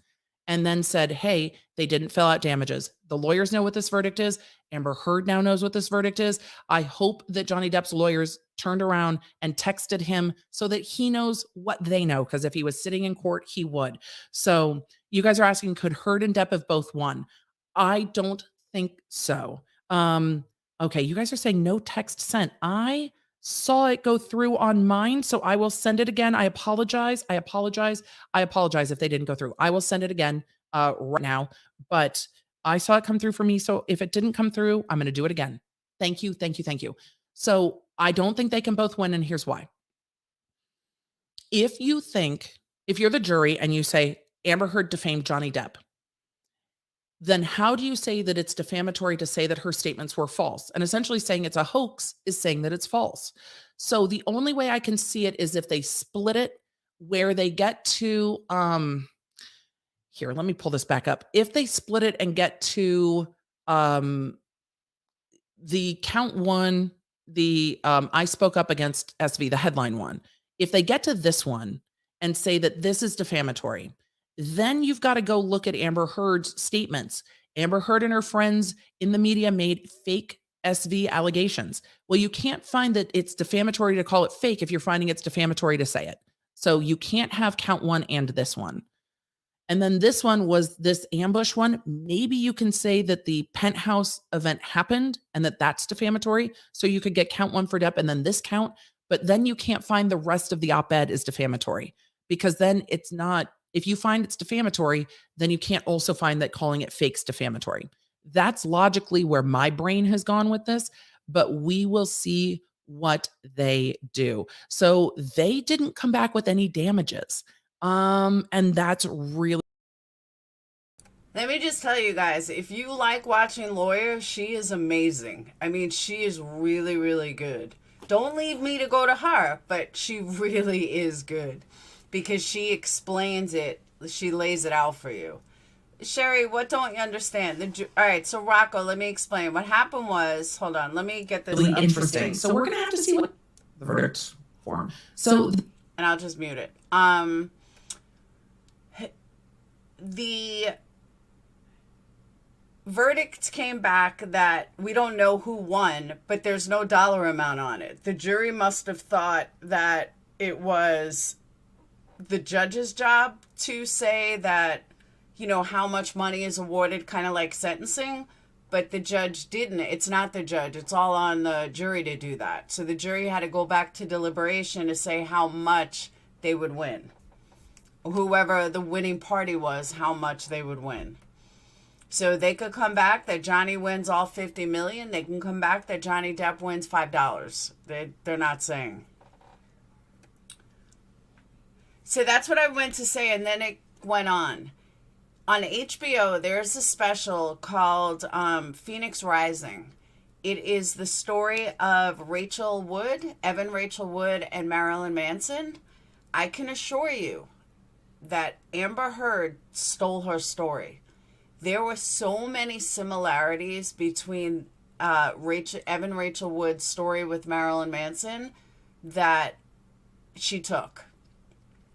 and then said, hey, they didn't fill out damages. The lawyers know what this verdict is. Amber Heard now knows what this verdict is. I hope that Johnny Depp's lawyers turned around and texted him so that he knows what they know, because if he was sitting in court, he would. So you guys are asking, could Heard and Depp have both won? I don't think so. Okay, you guys are saying no text sent. I saw it go through on mine, so I will send it again. I apologize if they didn't go through. I will send it again right now, but I saw it come through for me, so if it didn't come through, I'm going to do it again. Thank you. So I don't think they can both win, and here's why. If you're the jury and you say Amber Heard defamed Johnny Depp, then how do you say that it's defamatory to say that her statements were false? And essentially saying it's a hoax is saying that it's false. So the only way I can see it is if they split it where they get to, here, let me pull this back up. If they split it and get to the count one, I spoke up against SV, the headline one. If they get to this one and say that this is defamatory, then you've got to go look at Amber Heard's statements. Amber Heard and her friends in the media made fake SV allegations. Well, you can't find that it's defamatory to call it fake if you're finding it's defamatory to say it. So you can't have count one and this one. And then this one was this ambush one. Maybe you can say that the penthouse event happened and that that's defamatory. So you could get count one for Depp and then this count. But then you can't find the rest of the op-ed is defamatory, because then it's not. If you find it's defamatory, then you can't also find that calling it fake's defamatory. That's logically where my brain has gone with this, but we will see what they do. So they didn't come back with any damages. And that's really. Let me just tell you guys, if you like watching lawyers, she is amazing. I mean, she is really, really good. Don't leave me to go to her, but she really is good. Because she explains it, she lays it out for you. Sherry, what don't you understand? All right, so Rocco, let me explain. What happened was, hold on, let me get this really interesting. So we're going to have to see what the verdict form. So, and I'll just mute it. The verdict came back that we don't know who won, but there's no dollar amount on it. The jury must have thought that it was the judge's job to say that, you know, how much money is awarded, kind of like sentencing, but the judge didn't. It's not the judge. It's all on the jury to do that. So the jury had to go back to deliberation to say how much they would win. Whoever the winning party was, how much they would win. So they could come back that Johnny wins all $50 million. They can come back that Johnny Depp wins $5. They're not saying. So that's what I went to say, and then it went on. On HBO, there's a special called Phoenix Rising. It is the story of Evan Rachel Wood, and Marilyn Manson. I can assure you that Amber Heard stole her story. There were so many similarities between Evan Rachel Wood's story with Marilyn Manson that she took.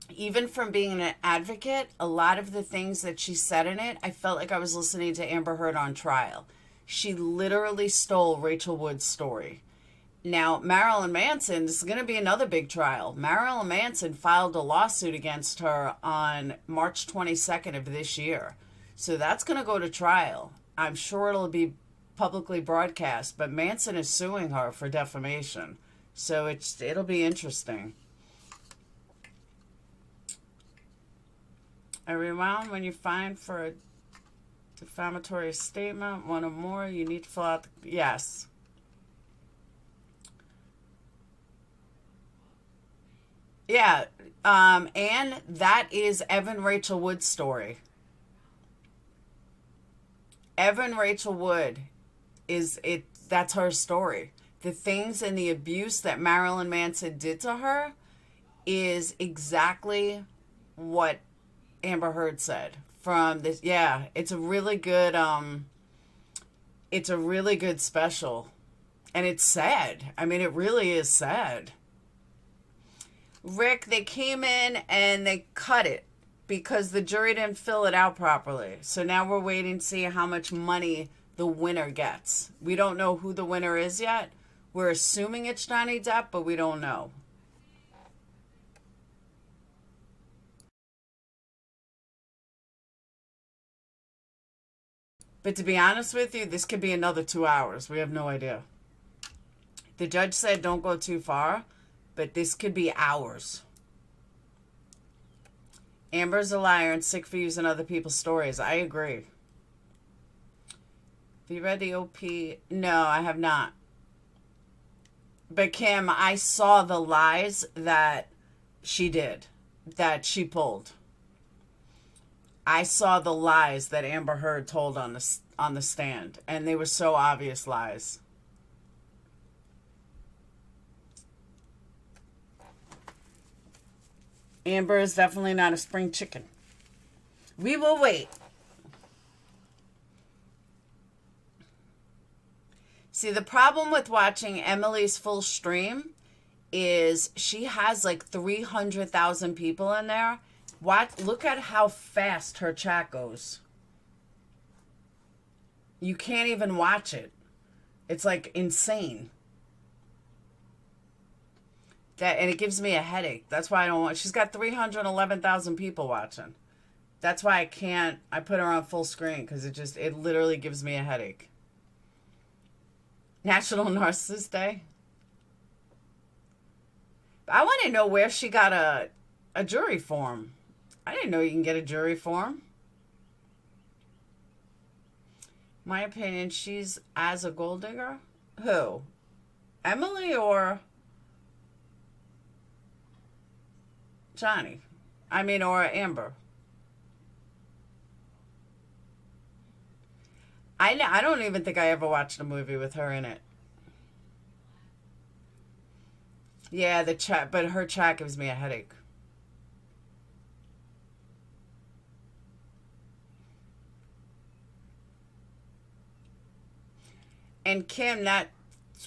Even from being an advocate, a lot of the things that she said in it, I felt like I was listening to Amber Heard on trial. She literally stole Rachel Wood's story. Now, Marilyn Manson, this is going to be another big trial. Marilyn Manson filed a lawsuit against her on March 22nd of this year. So that's going to go to trial. I'm sure it'll be publicly broadcast, but Manson is suing her for defamation. So it'll be interesting. Everyone, when you file for a defamatory statement, one or more, you need to fill out yes. Yeah, and that is Evan Rachel Wood's story. Evan Rachel Wood that's her story. The things and the abuse that Marilyn Manson did to her is exactly what Amber Heard said. From this, yeah, it's a really good special. And it's sad. I mean, it really is sad. Rick, they came in and they cut it because the jury didn't fill it out properly. So now we're waiting to see how much money the winner gets. We don't know who the winner is yet. We're assuming it's Johnny Depp, but we don't know. But to be honest with you, this could be another 2 hours. We have no idea. The judge said don't go too far, but this could be hours. Amber's a liar and sick for using other people's stories. I agree. Have you read the OP? No, I have not. But Kim, I saw the lies that she did, that she pulled. I saw the lies that Amber Heard told on the stand, and they were so obvious lies. Amber is definitely not a spring chicken. We will wait. See, the problem with watching Emily's full stream is she has like 300,000 people in there. Look at how fast her chat goes. You can't even watch it. It's like insane. And it gives me a headache. That's why I don't want. She's got 311,000 people watching. That's why I put her on full screen because it literally gives me a headache. National Narcissist Day. I want to know where she got a jury form. I didn't know you can get a jury form. My opinion, she's as a gold digger. Who? Emily or Johnny? Or Amber. I don't even think I ever watched a movie with her in it. Yeah, the chat, but her chat gives me a headache. And Kim, that's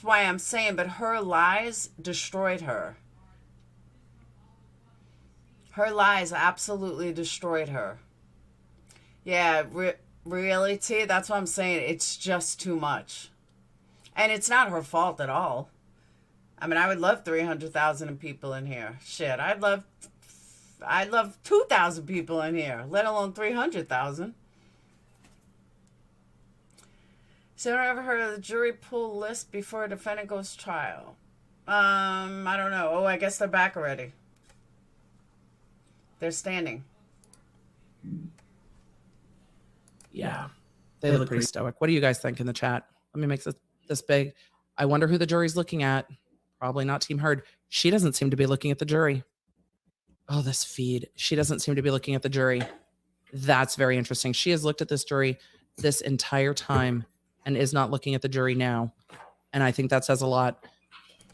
why I'm saying, but her lies destroyed her. Her lies absolutely destroyed her. Yeah, really, T? That's what I'm saying. It's just too much. And it's not her fault at all. I would love 300,000 people in here. Shit, I'd love 2,000 people in here, let alone 300,000. So I ever heard of the jury pool list before a defendant goes to trial? I don't know. Oh, I guess they're back already. They're standing. Yeah, they look pretty stoic. What do you guys think in the chat? Let me make this big. I wonder who the jury's looking at. Probably not Team Heard. She doesn't seem to be looking at the jury. Oh, this feed. She doesn't seem to be looking at the jury. That's very interesting. She has looked at this jury this entire time and is not looking at the jury now. And I think that says a lot.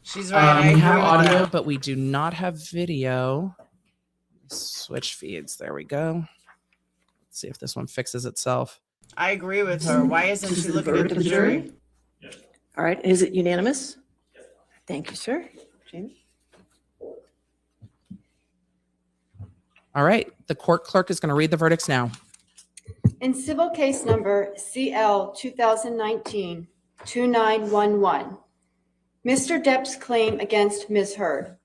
She's right. We have audio, but we do not have video. Switch feeds. There we go. Let's see if this one fixes itself. I agree with her. Why isn't she looking at the jury? All right, is it unanimous? Thank you, sir. Jamie? All right. The court clerk is going to read the verdicts now. In civil case number CL 2019-2911, Mr. Depp's claim against Ms. Heard.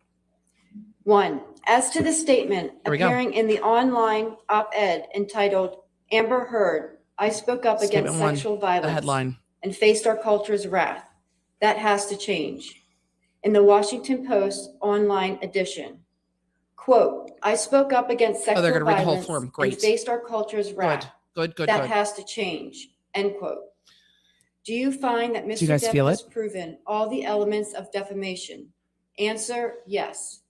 1. As to the statement appearing in the online op-ed entitled Amber Heard, I spoke up against sexual violence the headline, and faced our culture's wrath. That has to change. In the Washington Post online edition. Quote, I spoke up against sexual violence and faced our culture's wrath. Good. That has to change. End quote. Do you find that Mr. Depp has proven all the elements of defamation? Answer, yes.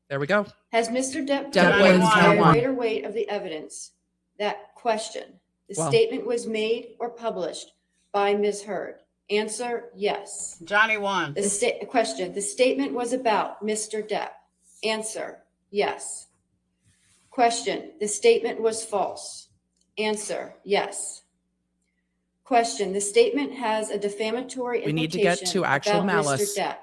There we go. Has Mr. Depp wins proven a greater weight of the evidence? That question. The statement was made or published by Ms. Heard. Answer, yes. Johnny won. Question. The statement was about Mr. Depp. Answer, yes. Question. The statement was false. Answer, yes. Question. The statement has a defamatory implication. We need to get to actual malice. Mr. Depp.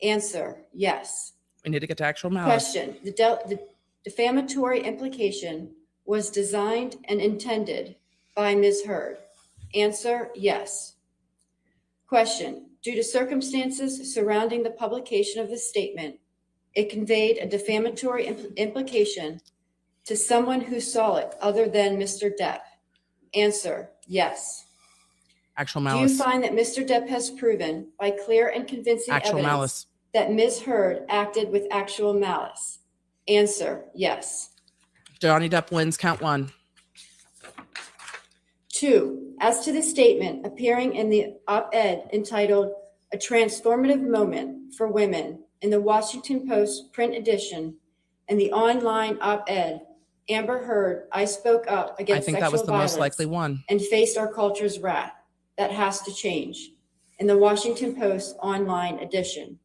Answer, yes. We need to get to actual malice. Question. The defamatory implication was designed and intended by Ms. Heard. Answer, yes. Question. Due to circumstances surrounding the publication of the statement, it conveyed a defamatory implication to someone who saw it other than Mr. Depp. Answer, yes. Actual malice. Do you find that Mr. Depp has proven by clear and convincing evidence that Ms. Heard acted with actual malice? Answer, yes. Johnny Depp wins. Count 1. 2. As to the statement appearing in the op-ed entitled A Transformative Moment for Women in the Washington Post print edition and the online op-ed, Amber Heard, I spoke up against sexual violence. I think that was the most likely one. And faced our culture's wrath. That has to change. In the Washington Post online edition.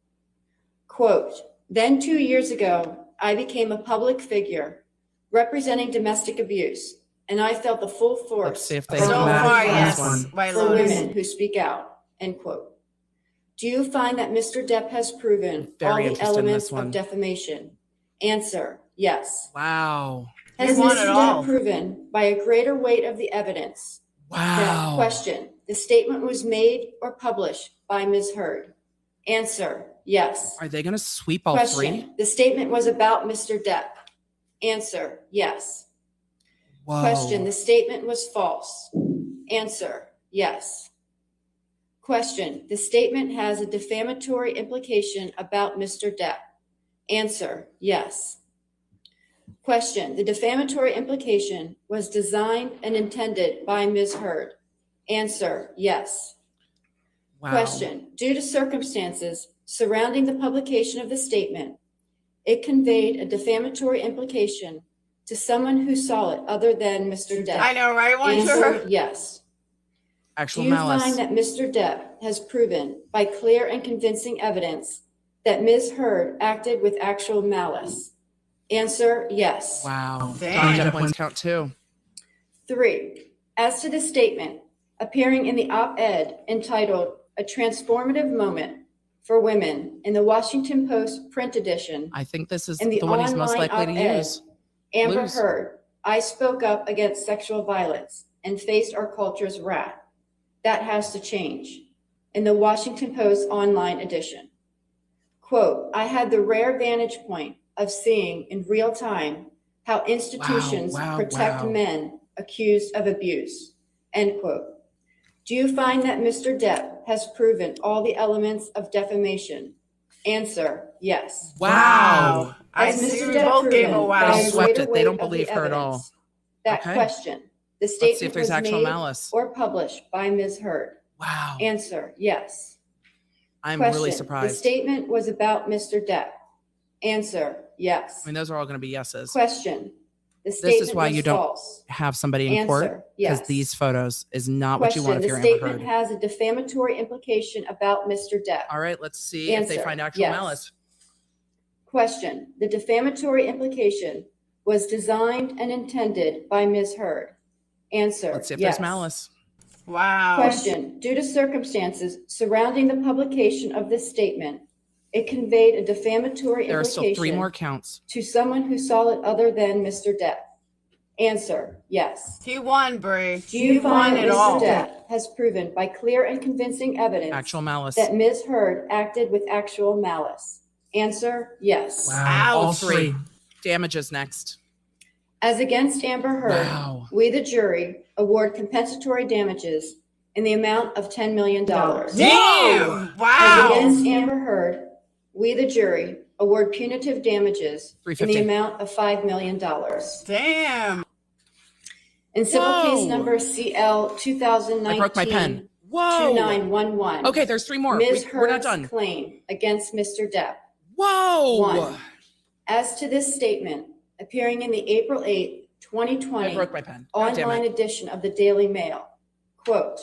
Quote, then 2 years ago, I became a public figure representing domestic abuse, and I felt the full force of for women who speak out, end quote. Do you find that Mr. Depp has proven all the elements of defamation? Answer, yes. Wow. Has Mr. Depp proven by a greater weight of the evidence? That question, the statement was made or published by Ms. Heard? Answer, yes. Are they going to sweep all three? The statement was about Mr. Depp. Answer, yes. Whoa. Question, the statement was false. Answer, yes. Question, the statement has a defamatory implication about Mr. Depp. Answer, yes. Question, the defamatory implication was designed and intended by Ms. Heard. Answer, yes. Wow. Question, due to circumstances surrounding the publication of the statement, it conveyed a defamatory implication to someone who saw it other than Mr. Depp. I know, right? Answer, yes. Actual Do you malice. find that Mr. Depp has proven by clear and convincing evidence that Ms. Heard acted with actual malice? Answer, yes. Wow. Johnny Depp wins. Count 2. 3. As to the statement appearing in the op-ed entitled A Transformative Moment for Women in the Washington Post print edition. I think this is the one he's most likely to use. Amber Heard, I spoke up against sexual violence and faced our culture's wrath. That has to change. In the Washington Post online edition. Quote, I had the rare vantage point of seeing in real time how institutions protect men accused of abuse. End quote. Do you find that Mr. Depp has proven all the elements of defamation? Answer, yes. Wow. I see we both gave a wow. They swept it. They don't believe her at all. That question, the statement was made malice. or published by Ms. Heard. Wow. Answer, yes. I'm Question, really surprised. The statement was about Mr. Depp. Answer, yes. I mean, those are all going to be yeses. Question, the statement This is why you don't have somebody in court, because these photos is not what you want if you're Amber Heard. The statement has a defamatory implication about Mr. Depp. All right, let's see if they find actual malice. Question, the defamatory implication was designed and intended by Ms. Heard. Answer, Let's see if there's malice. Wow. Question. Due to circumstances surrounding the publication of this statement, it conveyed a defamatory There are still 3 implication more counts. to someone who saw it other than Mr. Depp. Answer. Yes. He won, Bree. Do you He find won that it all. Mr. Depp has proven by clear and convincing evidence Actual malice. that Ms. Heard acted with actual malice? Answer. Yes. Wow. All Ouch. 3. Damages next. As against Amber Heard, Wow. we, the jury, award compensatory damages in the amount of $10 million. Damn. As Wow. against Amber Heard, we, the jury, award punitive damages in the $350. amount of $5 million. Damn. In civil Whoa. case number CL 2019 I broke my pen. Whoa. 2911. Okay, there's 3 more. Ms. We're not Heard's done. claim against Mr. Depp. Whoa. 1. As to this statement, appearing in the April 8, 2020 I broke my pen. God damn online it. edition of the Daily Mail, quote,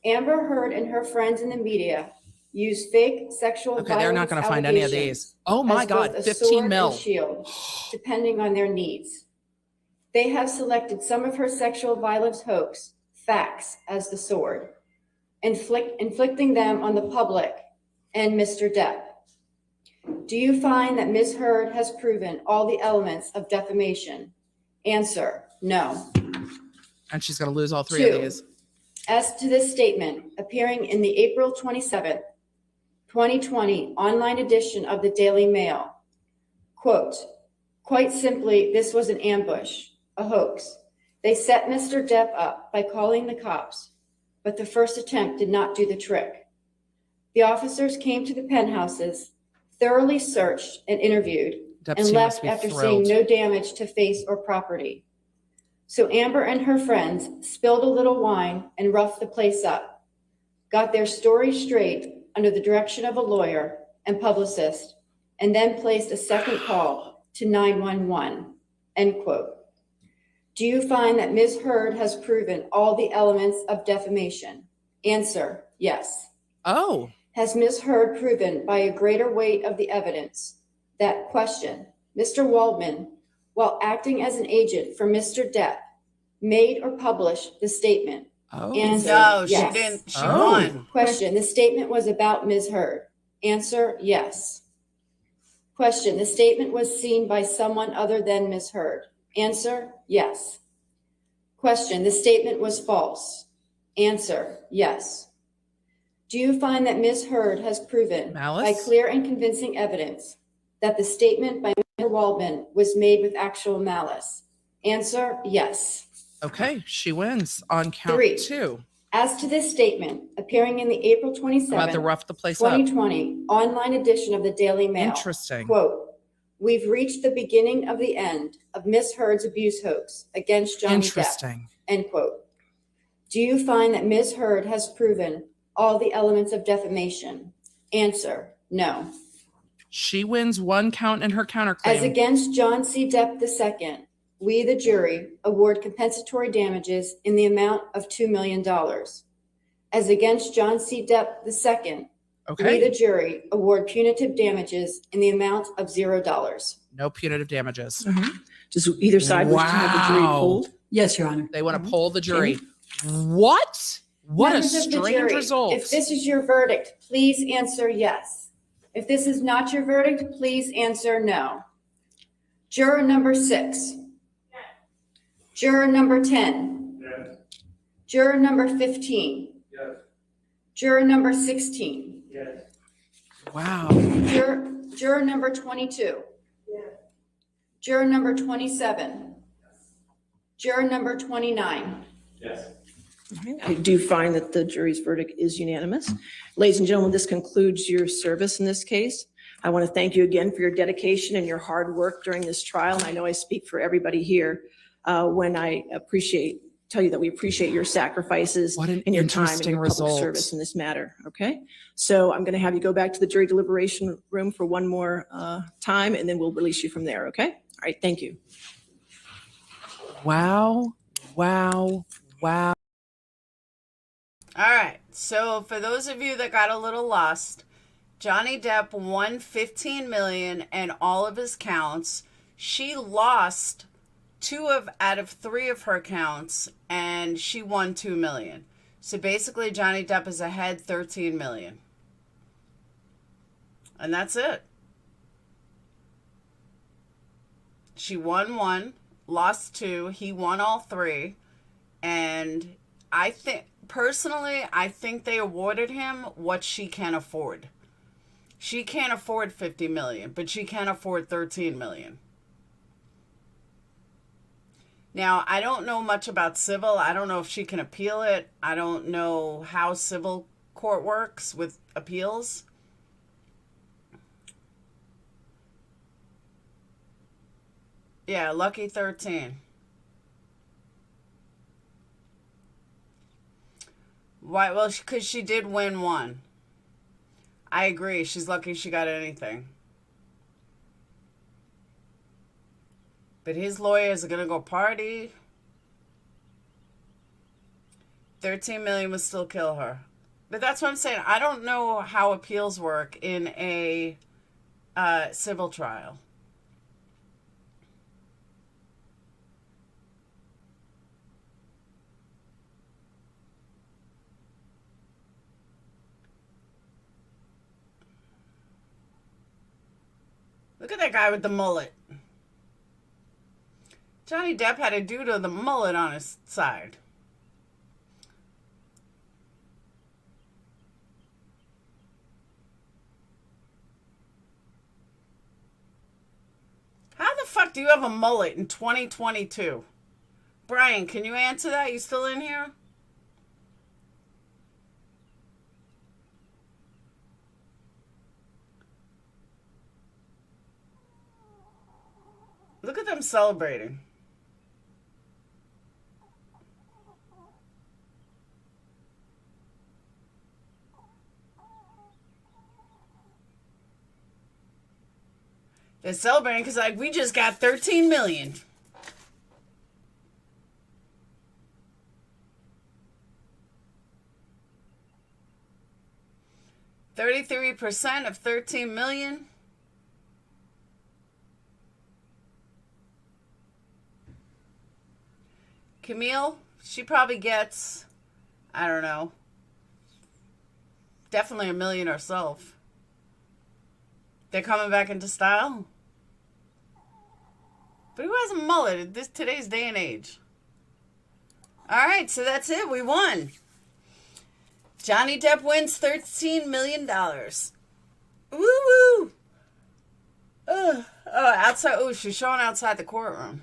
Amber Heard and her friends in the media use fake sexual Okay, they're not violence going to find any of allegations these. Oh my as God, both a 15 sword mil. and shield, depending on their needs. They have selected some of her sexual violence hoax facts as the sword, inflicting them on the public and Mr. Depp. Do you find that Ms. Heard has proven all the elements of defamation? Answer, no. And she's going to lose all 3 of 2. these. As to this statement, appearing in the April 27th, 2020 online edition of the Daily Mail, quote, quite simply, this was an ambush, a hoax. They set Mr. Depp up by calling the cops, but the first attempt did not do the trick. The officers came to the penthouses, thoroughly searched and interviewed, Depp and team must left be after thrilled. seeing no damage to face or property. So Amber and her friends spilled a little wine and roughed the place up, got their story straight under the direction of a lawyer and publicist, and then placed a second call to 911, end quote. Do you find that Ms. Heard has proven all the elements of defamation? Answer, yes. Oh. Has Ms. Heard proven by a greater weight of the evidence that question, Mr. Waldman, while acting as an agent for Mr. Depp, made or published the statement? Oh. Answer, No, yes. she didn't. She Oh. won. Question, the statement was about Ms. Heard. Answer, yes. Question, the statement was seen by someone other than Ms. Heard. Answer, yes. Question, the statement was false. Answer, yes. Do you find that Ms. Heard has proven Malice? by clear and convincing evidence that the statement by Mr. Waldman was made with actual malice? Answer, yes. Okay, she wins on count 3. 2. As to this statement, appearing in the April 27, About to rough the place up. 2020 online edition of the Daily Mail, Interesting. quote, we've reached the beginning of the end of Ms. Heard's abuse hoax against Johnny Depp, Interesting. end quote. Do you find that Ms. Heard has proven all the elements of defamation? Answer, no. She wins 1 count in her counterclaim. As against John C. Depp II, we, the jury, award compensatory damages in the amount of $2 million. As against John C. Depp II, Okay. we, the jury, award punitive damages in the amount of $0. No punitive damages. Does either side wish to have the jury Wow. polled? Yes, Your Honor. They want to poll the jury. What? What a Members of the strange jury, result. if this is your verdict, please answer yes. If this is not your verdict, please answer no. Juror number 6. Juror number 10. Yes. Juror number 15. Yes. Juror number 16. Yes. Wow. Juror number 22. Juror number 27. Juror number 29. Yes. I do find that the jury's verdict is unanimous. Ladies and gentlemen, this concludes your service in this case. I want to thank you again for your dedication and your hard work during this trial. And I know I speak for everybody here when I tell you that we appreciate your sacrifices and your time and interesting your public result. service in this matter. Okay, so I'm going to have you go back to the jury deliberation room for one more time, and then we'll release you from there. Okay. All right. Thank you. Wow. Wow. Wow. All right. So for those of you that got a little lost, Johnny Depp won $15 million and all of his counts. She lost 2 out of 3 of her counts, and she won $2 million. So basically, Johnny Depp is ahead $13 million. And that's it. She won one, lost two. He won all three. And I think, personally, I think they awarded him what she can afford. She can't afford $50 million, but she can afford $13 million. Now, I don't know much about civil. I don't know if she can appeal it. I don't know how civil court works with appeals. Yeah, lucky 13. Why? Well, because she did win one. I agree. She's lucky she got anything. But his lawyers are going to go party. 13 million would still kill her. But that's what I'm saying. I don't know how appeals work in a civil trial. Look at that guy with the mullet. Johnny Depp had a dude with a mullet on his side. How the fuck do you have a mullet in 2022? Brian, can you answer that? You still in here? Look at them celebrating. They're celebrating because, like, we just got 13 million. %33% of 13 million. Camille, she probably gets, I don't know, definitely $1 million herself. They're coming back into style. But who has a mullet at today's day and age? All right, so that's it. We won. Johnny Depp wins $13 million. Woo-woo. Oh, outside. Oh, she's showing outside the courtroom.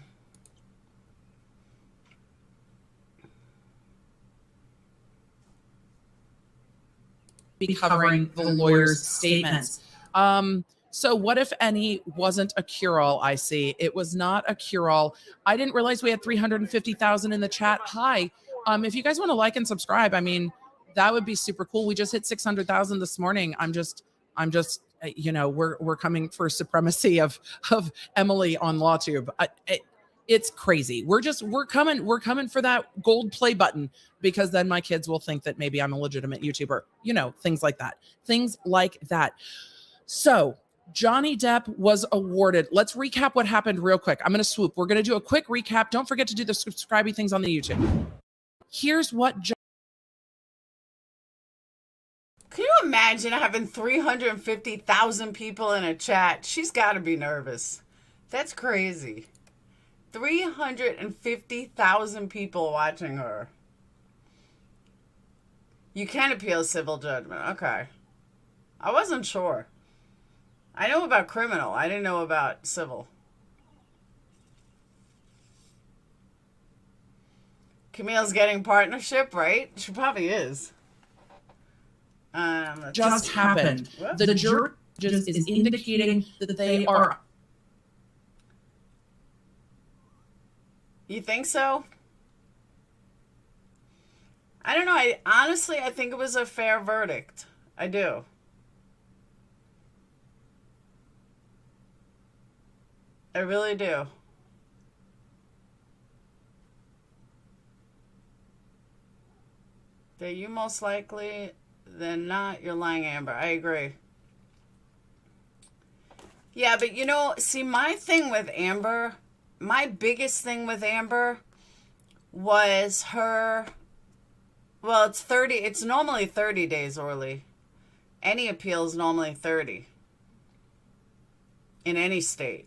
Be covering the lawyer's statements. So what, if any, wasn't a cure-all, I see? It was not a cure-all. I didn't realize we had 350,000 in the chat. Hi. If you guys want to like and subscribe, I mean, that would be super cool. We just hit 600,000 this morning. I'm just, you know, we're coming for supremacy of Emily on LawTube. It's crazy. We're coming for that gold play button, because then my kids will think that maybe I'm a legitimate YouTuber, you know, things like that. So Johnny Depp was awarded. Let's recap what happened real quick. I'm going to swoop. We're going to do a quick recap. Don't forget to do the subscribey things on the YouTube. Here's what Can you imagine having 350,000 people in a chat? She's got to be nervous. That's crazy. 350,000 people watching her. You can appeal civil judgment. Okay. I wasn't sure. I know about criminal. I didn't know about civil. Camille's getting partnership, right? She probably is. just happened. The jury just is indicating that they are. You think so? I don't know. I think it was a fair verdict. I do. I really do. That you most likely than not, you're lying, Amber. I agree. Yeah, but you know, see, my biggest thing with Amber was her Well, it's 30. It's normally 30 days, Orly. Any appeal is normally 30 in any state.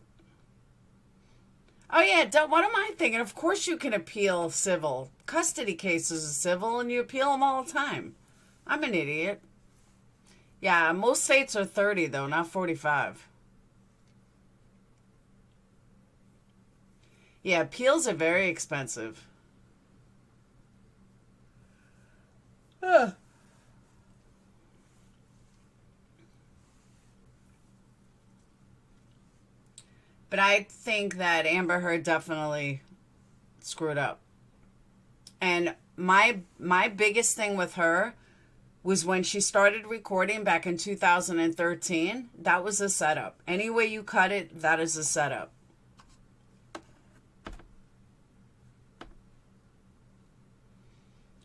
Oh, yeah. What am I thinking? Of course you can appeal civil. Custody cases are civil, and you appeal them all the time. I'm an idiot. Yeah, most states are 30, though, not 45. Yeah, appeals are very expensive. Ugh. But I think that Amber Heard definitely screwed up. And my biggest thing with her was when she started recording back in 2013. That was a setup. Any way you cut it, that is a setup.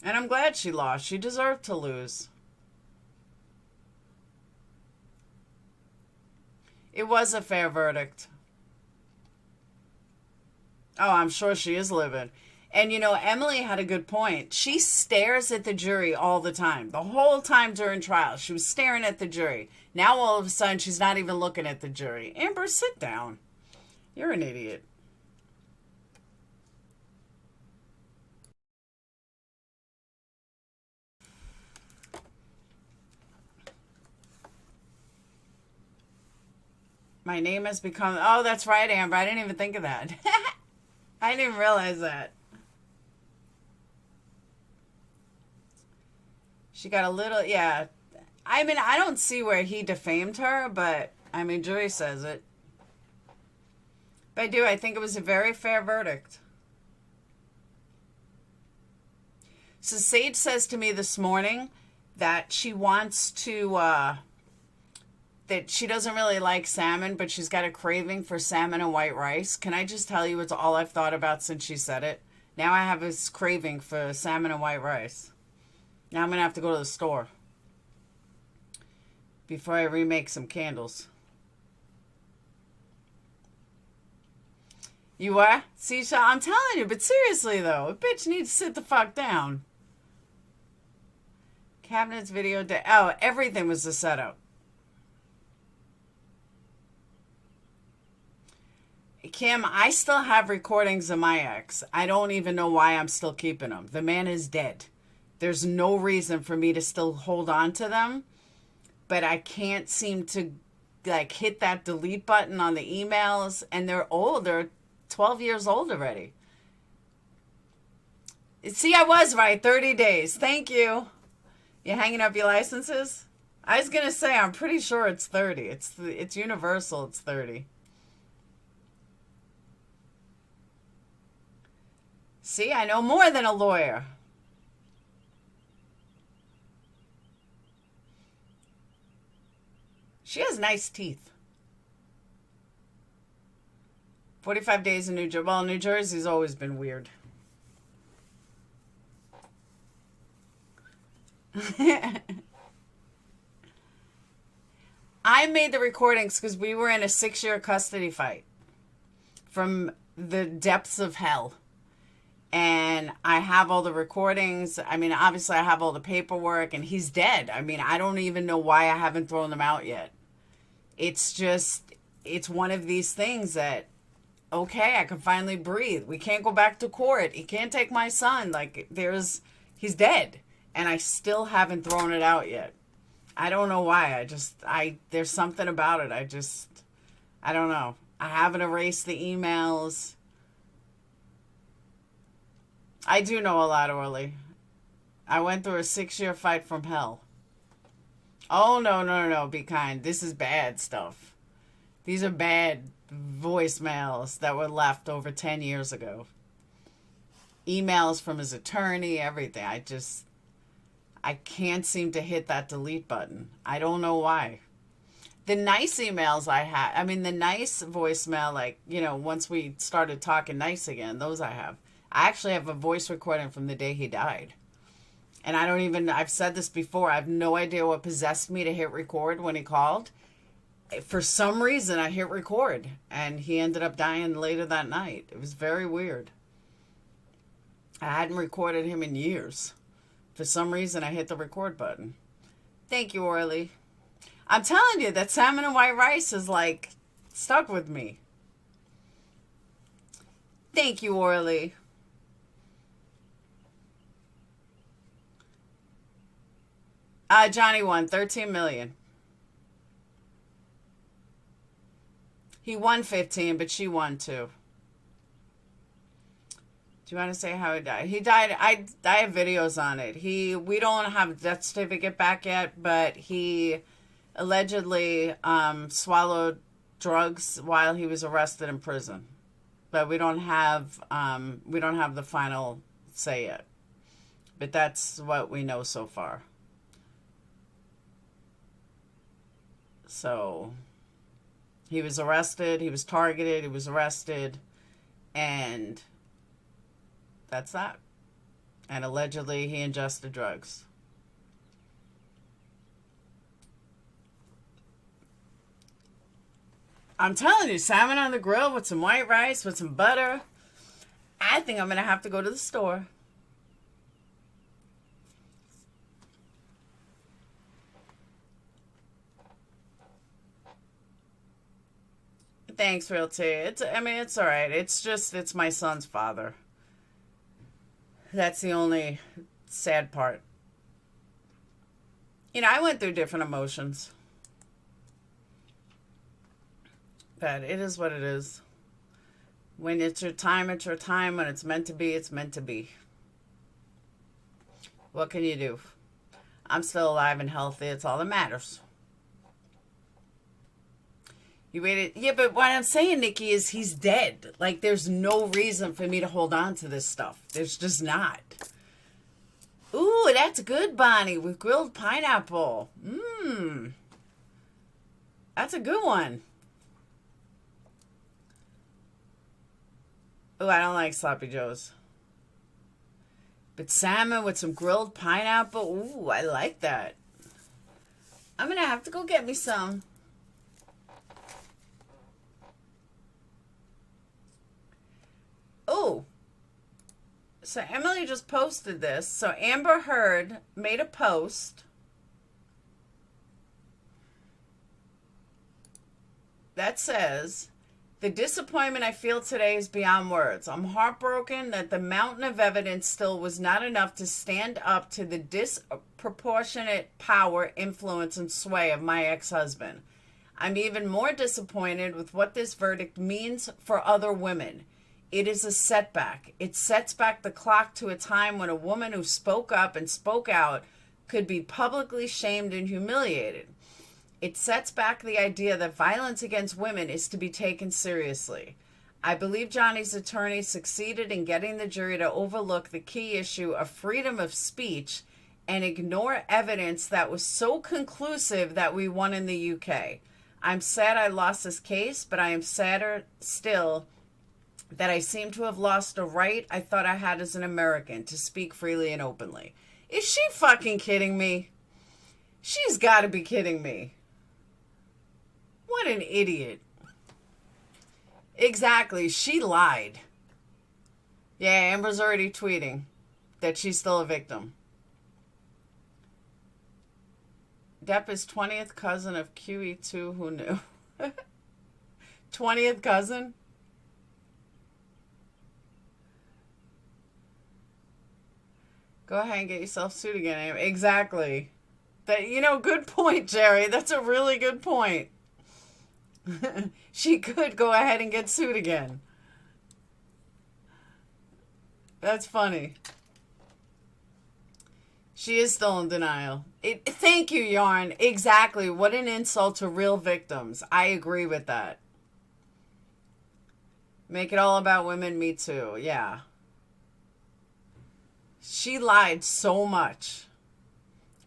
And I'm glad she lost. She deserved to lose. It was a fair verdict. Oh, I'm sure she is livid. And, you know, Emily had a good point. She stares at the jury all the time. The whole time during trial, she was staring at the jury. Now, all of a sudden, she's not even looking at the jury. Amber, sit down. You're an idiot. My name has become... Oh, that's right, Amber. I didn't even think of that. I didn't even realize that. She got a little... Yeah. I mean, I don't see where he defamed her, but, I mean, jury says it. But I do. I think it was a very fair verdict. So Sage says to me this morning that she wants to... that she doesn't really like salmon, but she's got a craving for salmon and white rice. Can I just tell you it's all I've thought about since she said it? Now I have this craving for salmon and white rice. Now I'm going to have to go to the store before I remake some candles. You are? See, I'm telling you, but seriously though, a bitch needs to sit the fuck down. Cabinets, video, oh, everything was a setup. Kim, I still have recordings of my ex. I don't even know why I'm still keeping them. The man is dead. There's no reason for me to still hold on to them. But I can't seem to like hit that delete button on the emails. And they're old. They're 12 years old already. See, I was right. 30 days. Thank you. You hanging up your licenses? I was going to say, I'm pretty sure it's 30. It's universal. It's 30. See, I know more than a lawyer. She has nice teeth. 45 days in New Jersey. Well, New Jersey's always been weird. I made the recordings because we were in a 6-year custody fight from the depths of hell. And I have all the recordings. I mean, obviously I have all the paperwork, and he's dead. I mean, I don't even know why I haven't thrown them out yet. It's just, it's one of these things that, okay, I can finally breathe. We can't go back to court. He can't take my son. Like, he's dead. And I still haven't thrown it out yet. I don't know why. There's something about it. I don't know. I haven't erased the emails. I do know a lot, Orly. I went through a 6-year fight from hell. Oh, no. Be kind. This is bad stuff. These are bad voicemails that were left over 10 years ago. Emails from his attorney, everything. I can't seem to hit that delete button. I don't know why. The nice emails I had, I mean, the nice voicemail, like, you know, once we started talking nice again, those I have. I actually have a voice recording from the day he died. And I've said this before, I have no idea what possessed me to hit record when he called. For some reason, I hit record, and he ended up dying later that night. It was very weird. I hadn't recorded him in years. For some reason, I hit the record button. Thank you, Orly. I'm telling you, that salmon and white rice is like stuck with me. Thank you, Orly. Johnny won 13 million. He won 15, but she won too. Do you want to say how he died? He died. I have videos on it. We don't have a death certificate back yet, but he allegedly swallowed drugs while he was arrested in prison. But we don't have the final say yet. But that's what we know so far. So he was arrested, he was targeted, he was arrested, and that's that. And allegedly he ingested drugs. I'm telling you, salmon on the grill with some white rice, with some butter. I think I'm going to have to go to the store. Thanks, Realty. It's all right. It's my son's father. That's the only sad part. You know, I went through different emotions. But it is what it is. When it's your time, it's your time. When it's meant to be, it's meant to be. What can you do? I'm still alive and healthy. It's all that matters. You waited. Yeah, but what I'm saying, Nikki, is he's dead. Like, there's no reason for me to hold on to this stuff. There's just not. Ooh, that's good, Bonnie, with grilled pineapple. Mmm. That's a good one. Ooh, I don't like sloppy joes. But salmon with some grilled pineapple. Ooh, I like that. I'm going to have to go get me some. Oh, so Emily just posted this. So Amber Heard made a post that says, "The disappointment I feel today is beyond words. I'm heartbroken that the mountain of evidence still was not enough to stand up to the disproportionate power, influence, and sway of my ex-husband. I'm even more disappointed with what this verdict means for other women. It is a setback. It sets back the clock to a time when a woman who spoke up and spoke out could be publicly shamed and humiliated. It sets back the idea that violence against women is to be taken seriously. I believe Johnny's attorney succeeded in getting the jury to overlook the key issue of freedom of speech and ignore evidence that was so conclusive that we won in the UK. I'm sad I lost this case, but I am sadder still that I seem to have lost a right I thought I had as an American to speak freely and openly." Is she fucking kidding me? She's got to be kidding me. What an idiot. Exactly. She lied. Yeah, Amber's already tweeting that she's still a victim. Depp is 20th cousin of QE2. Who knew? 20th cousin? Go ahead and get yourself sued again. Exactly. That, you know, good point, Jerry. That's a really good point. She could go ahead and get sued again. That's funny. She is still in denial. Thank you, Yarn. Exactly. What an insult to real victims. I agree with that. Make it all about women, me too. Yeah. She lied so much.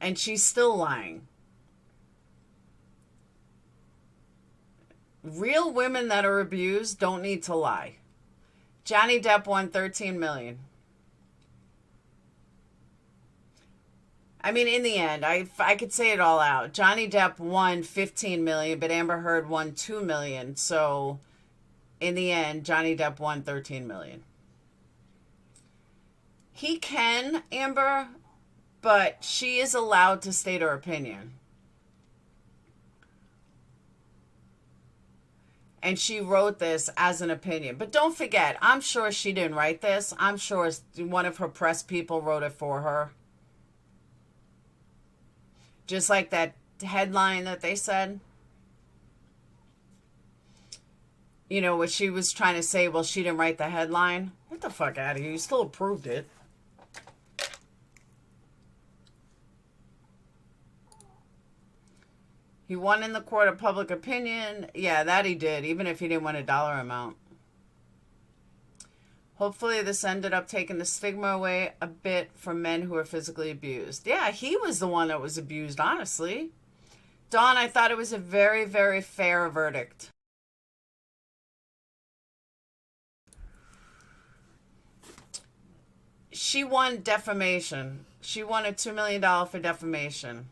And she's still lying. Real women that are abused don't need to lie. Johnny Depp won $13 million. I mean, in the end, I could say it all out. Johnny Depp won $15 million, but Amber Heard won $2 million. So, in the end, Johnny Depp won $13 million. He can, Amber, But she is allowed to state her opinion. And she wrote this as an opinion. But don't forget, I'm sure she didn't write this. I'm sure one of her press people wrote it for her. Just like that headline that they said. You know, what she was trying to say, well, she didn't write the headline. Get the fuck out of here. You still approved it. He won in the court of public opinion. Yeah, that he did, even if he didn't win a dollar amount. Hopefully this ended up taking the stigma away a bit from men who are physically abused. Yeah, he was the one that was abused, honestly. Dawn, I thought it was a very, very fair verdict. She won defamation. She won a $2 million for defamation.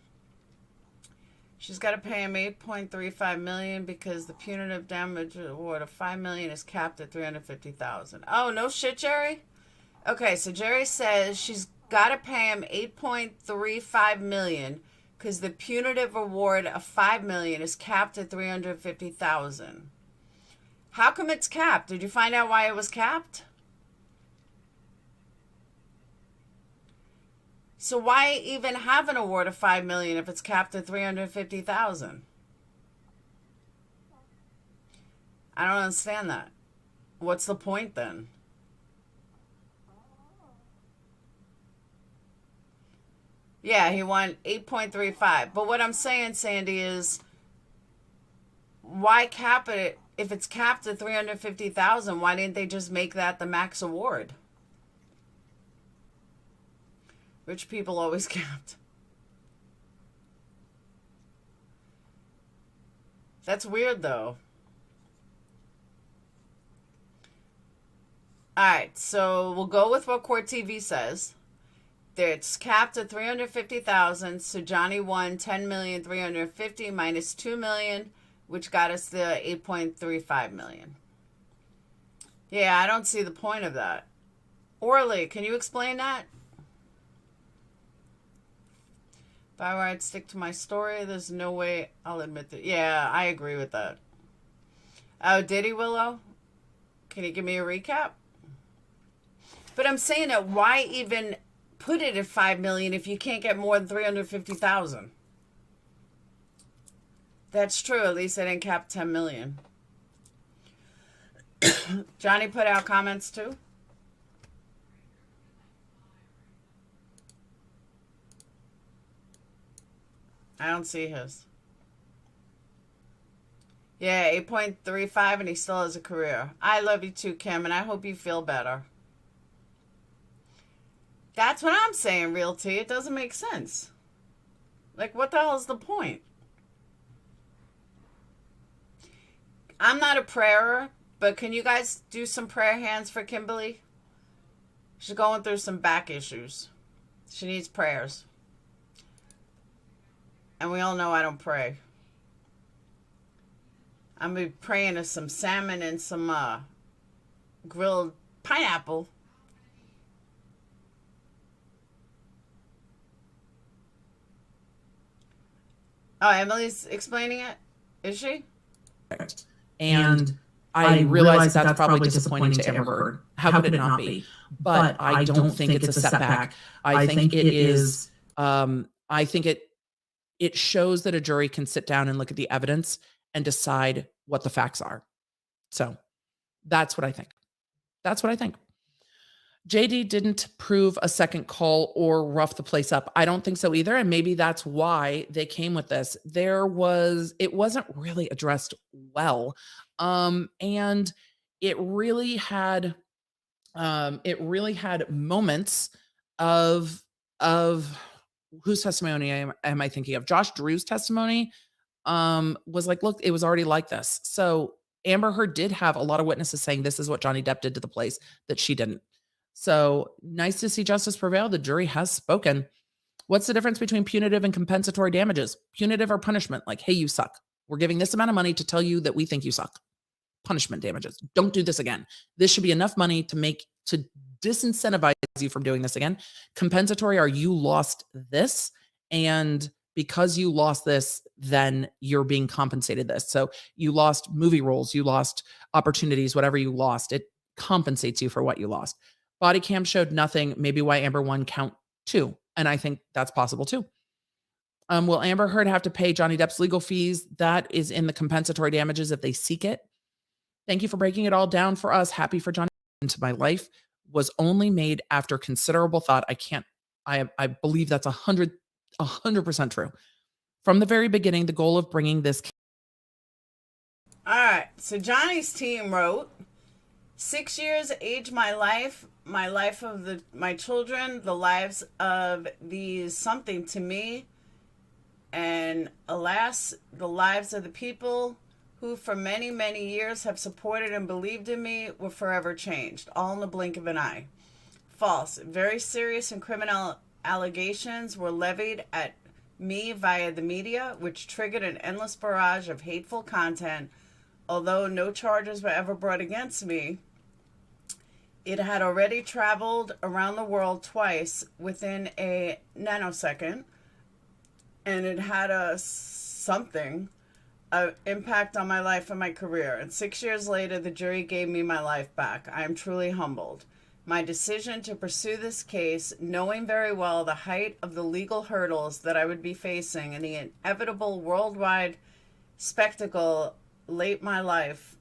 She's got to pay him $8.35 million because the punitive damage award of $5 million is capped at $350,000. Oh, no shit, Jerry? Okay, so Jerry says she's got to pay him $8.35 million because the punitive award of $5 million is capped at $350,000. How come it's capped? Did you find out why it was capped? So why even have an award of $5 million if it's capped at $350,000? I don't understand that. What's the point then? Yeah, he won 8.35. But what I'm saying, Sandy, is why cap it if it's capped at $350,000? Why didn't they just make that the max award? Rich people always capped. That's weird, though. All right, so we'll go with what Court TV says. It's capped at $350,000. So Johnny won $10,350,000 minus $2 million, which got us the $8.35 million. Yeah, I don't see the point of that. Orly, can you explain that? If I were, I'd stick to my story. There's no way I'll admit that. Yeah, I agree with that. Oh, did he, Willow? Can you give me a recap? But I'm saying that why even put it at $5 million if you can't get more than $350,000? That's true. At least I didn't cap $10 million. Johnny put out comments too. I don't see his. Yeah, 8.35 and he still has a career. I love you too, Kim, and I hope you feel better. That's what I'm saying, Realty. It doesn't make sense. Like, what the hell is the point? I'm not a prayer, but can you guys do some prayer hands for Kimberly? She's going through some back issues. She needs prayers. And we all know I don't pray. I'm going to be praying to some salmon and some grilled pineapple. Oh, Emily's explaining it? Is she? And I realize that's probably disappointing to Amber Heard. How could it not be? But I don't think it's a setback. I think it is, I think it shows that a jury can sit down and look at the evidence and decide what the facts are. So that's what I think. That's what I think. JD didn't prove a second call or rough the place up. I don't think so either. And maybe that's why they came with this. It wasn't really addressed well. And it really had moments of whose testimony am I thinking of? Josh Drew's testimony was like, look, it was already like this. So Amber Heard did have a lot of witnesses saying this is what Johnny Depp did to the place that she didn't. So nice to see justice prevail. The jury has spoken. What's the difference between punitive and compensatory damages? Punitive or punishment, like, hey, you suck. We're giving this amount of money to tell you that we think you suck. Punishment damages. Don't do this again. This should be enough money to disincentivize you from doing this again. Compensatory are you lost this, and because you lost this, then you're being compensated this. So you lost movie roles, you lost opportunities, whatever you lost, it compensates you for what you lost. Body cam showed nothing, maybe why Amber won count 2. And I think that's possible too. Will Amber Heard have to pay Johnny Depp's legal fees? That is in the compensatory damages if they seek it. Thank you for breaking it all down for us. Happy for Johnny. Into my life was only made after considerable thought. I believe that's 100% true. From the very beginning, the goal of bringing this. All right. So Johnny's team wrote, 6 years age my life of my children, the lives of these something to me, and alas, the lives of the people who for many, many years have supported and believed in me were forever changed, all in the blink of an eye. False. Very serious and criminal allegations were levied at me via the media, which triggered an endless barrage of hateful content. Although no charges were ever brought against me, it had already traveled around the world twice within a nanosecond, and it had a impact on my life and my career. And 6 years later, the jury gave me my life back. I am truly humbled. My decision to pursue this case, knowing very well the height of the legal hurdles that I would be facing and the inevitable worldwide spectacle late my life,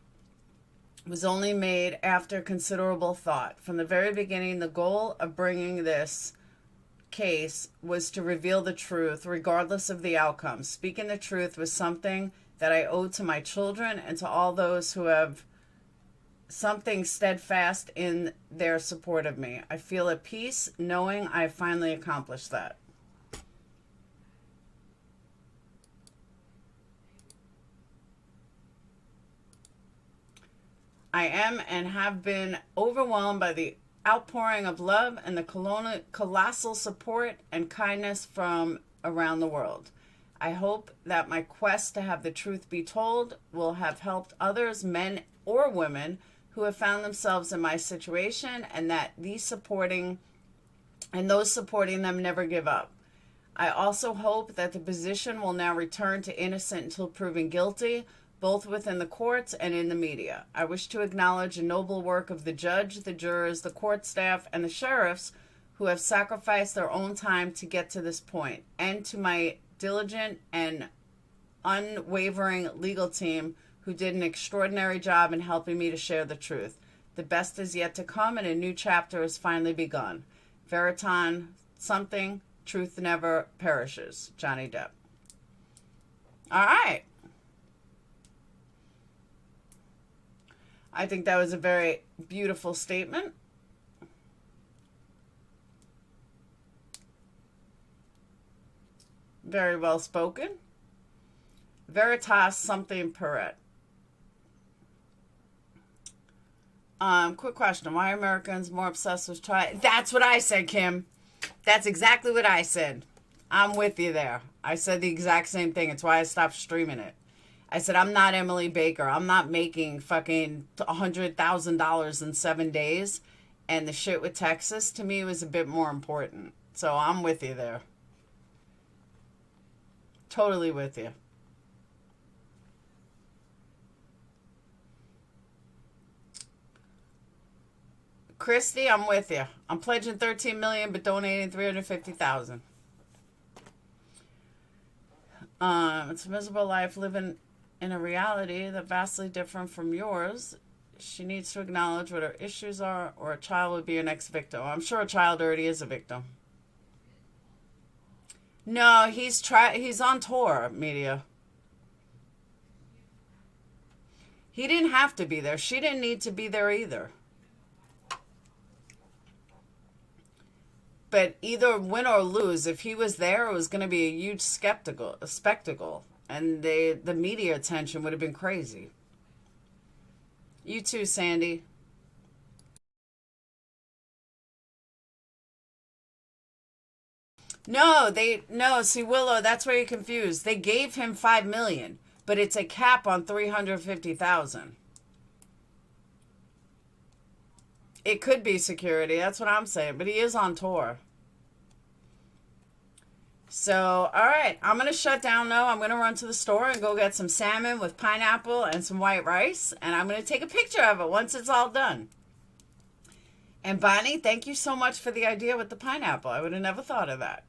was only made after considerable thought. From the very beginning, the goal of bringing this case was to reveal the truth, regardless of the outcome. Speaking the truth was something that I owed to my children and to all those who have something steadfast in their support of me. I feel at peace knowing I finally accomplished that. I am and have been overwhelmed by the outpouring of love and the colossal support and kindness from around the world. I hope that my quest to have the truth be told will have helped others, men or women, who have found themselves in my situation, and that those supporting them never give up. I also hope that the position will now return to innocent until proven guilty, both within the courts and in the media. I wish to acknowledge the noble work of the judge, the jurors, the court staff, and the sheriffs who have sacrificed their own time to get to this point, and to my diligent and unwavering legal team who did an extraordinary job in helping me to share the truth. The best is yet to come, and a new chapter has finally begun. Veritas something, truth never perishes. Johnny Depp. All right. I think that was a very beautiful statement. Very well spoken. Veritas something Perret. Quick question. Why are Americans more obsessed with trial? That's what I said, Kim. That's exactly what I said. I'm with you there. I said the exact same thing. It's why I stopped streaming it. I said, I'm not Emily Baker. I'm not making fucking $100,000 in 7 days. And the shit with Texas, to me, was a bit more important. So I'm with you there. Totally with you. Christy, I'm with you. I'm pledging $13 million, but donating $350,000. It's a miserable life living in a reality that vastly different from yours. She needs to acknowledge what her issues are, or a child would be her next victim. I'm sure a child already is a victim. No, he's on tour, media. He didn't have to be there. She didn't need to be there either. But either win or lose, if he was there, it was going to be a huge spectacle. And the media attention would have been crazy. You too, Sandy. No, see, Willow, that's where you're confused. They gave him $5 million, but it's a cap on $350,000. It could be security. That's what I'm saying. But he is on tour. So, all right. I'm going to shut down, though. I'm going to run to the store and go get some salmon with pineapple and some white rice. And I'm going to take a picture of it once it's all done. And Bonnie, thank you so much for the idea with the pineapple. I would have never thought of that.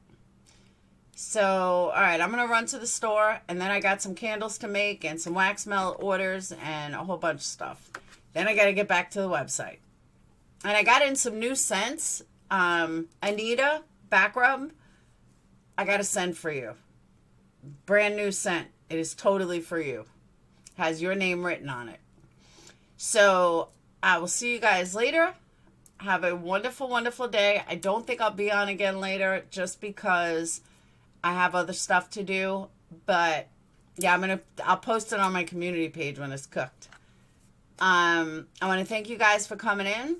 So, all right. I'm going to run to the store. And then I got some candles to make and some wax melt orders and a whole bunch of stuff. Then I got to get back to the website. And I got in some new scents. Anita, back rub. I got to send for you. Brand new scent. It is totally for you. Has your name written on it. So I will see you guys later. Have a wonderful, wonderful day. I don't think I'll be on again later just because I have other stuff to do. But yeah, I'll post it on my community page when it's cooked. I want to thank you guys for coming in.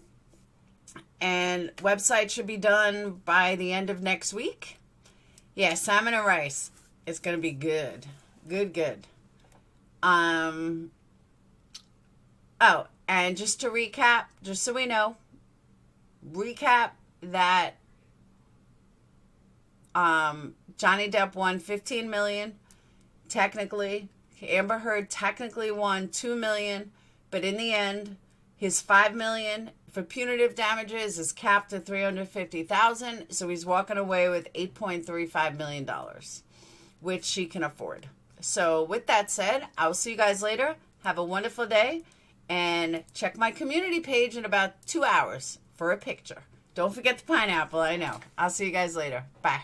And website should be done by the end of next week. Yeah, salmon and rice. It's going to be good. Good. Oh, and just to recap, just so we know, recap that Johnny Depp won $15 million. Technically, Amber Heard technically won $2 million, but in the end, his $5 million for punitive damages is capped at $350,000, so he's walking away with $8.35 million, which she can afford. So with that said, I'll see you guys later. Have a wonderful day, and check my community page in about 2 hours for a picture. Don't forget the pineapple, I know. I'll see you guys later. Bye.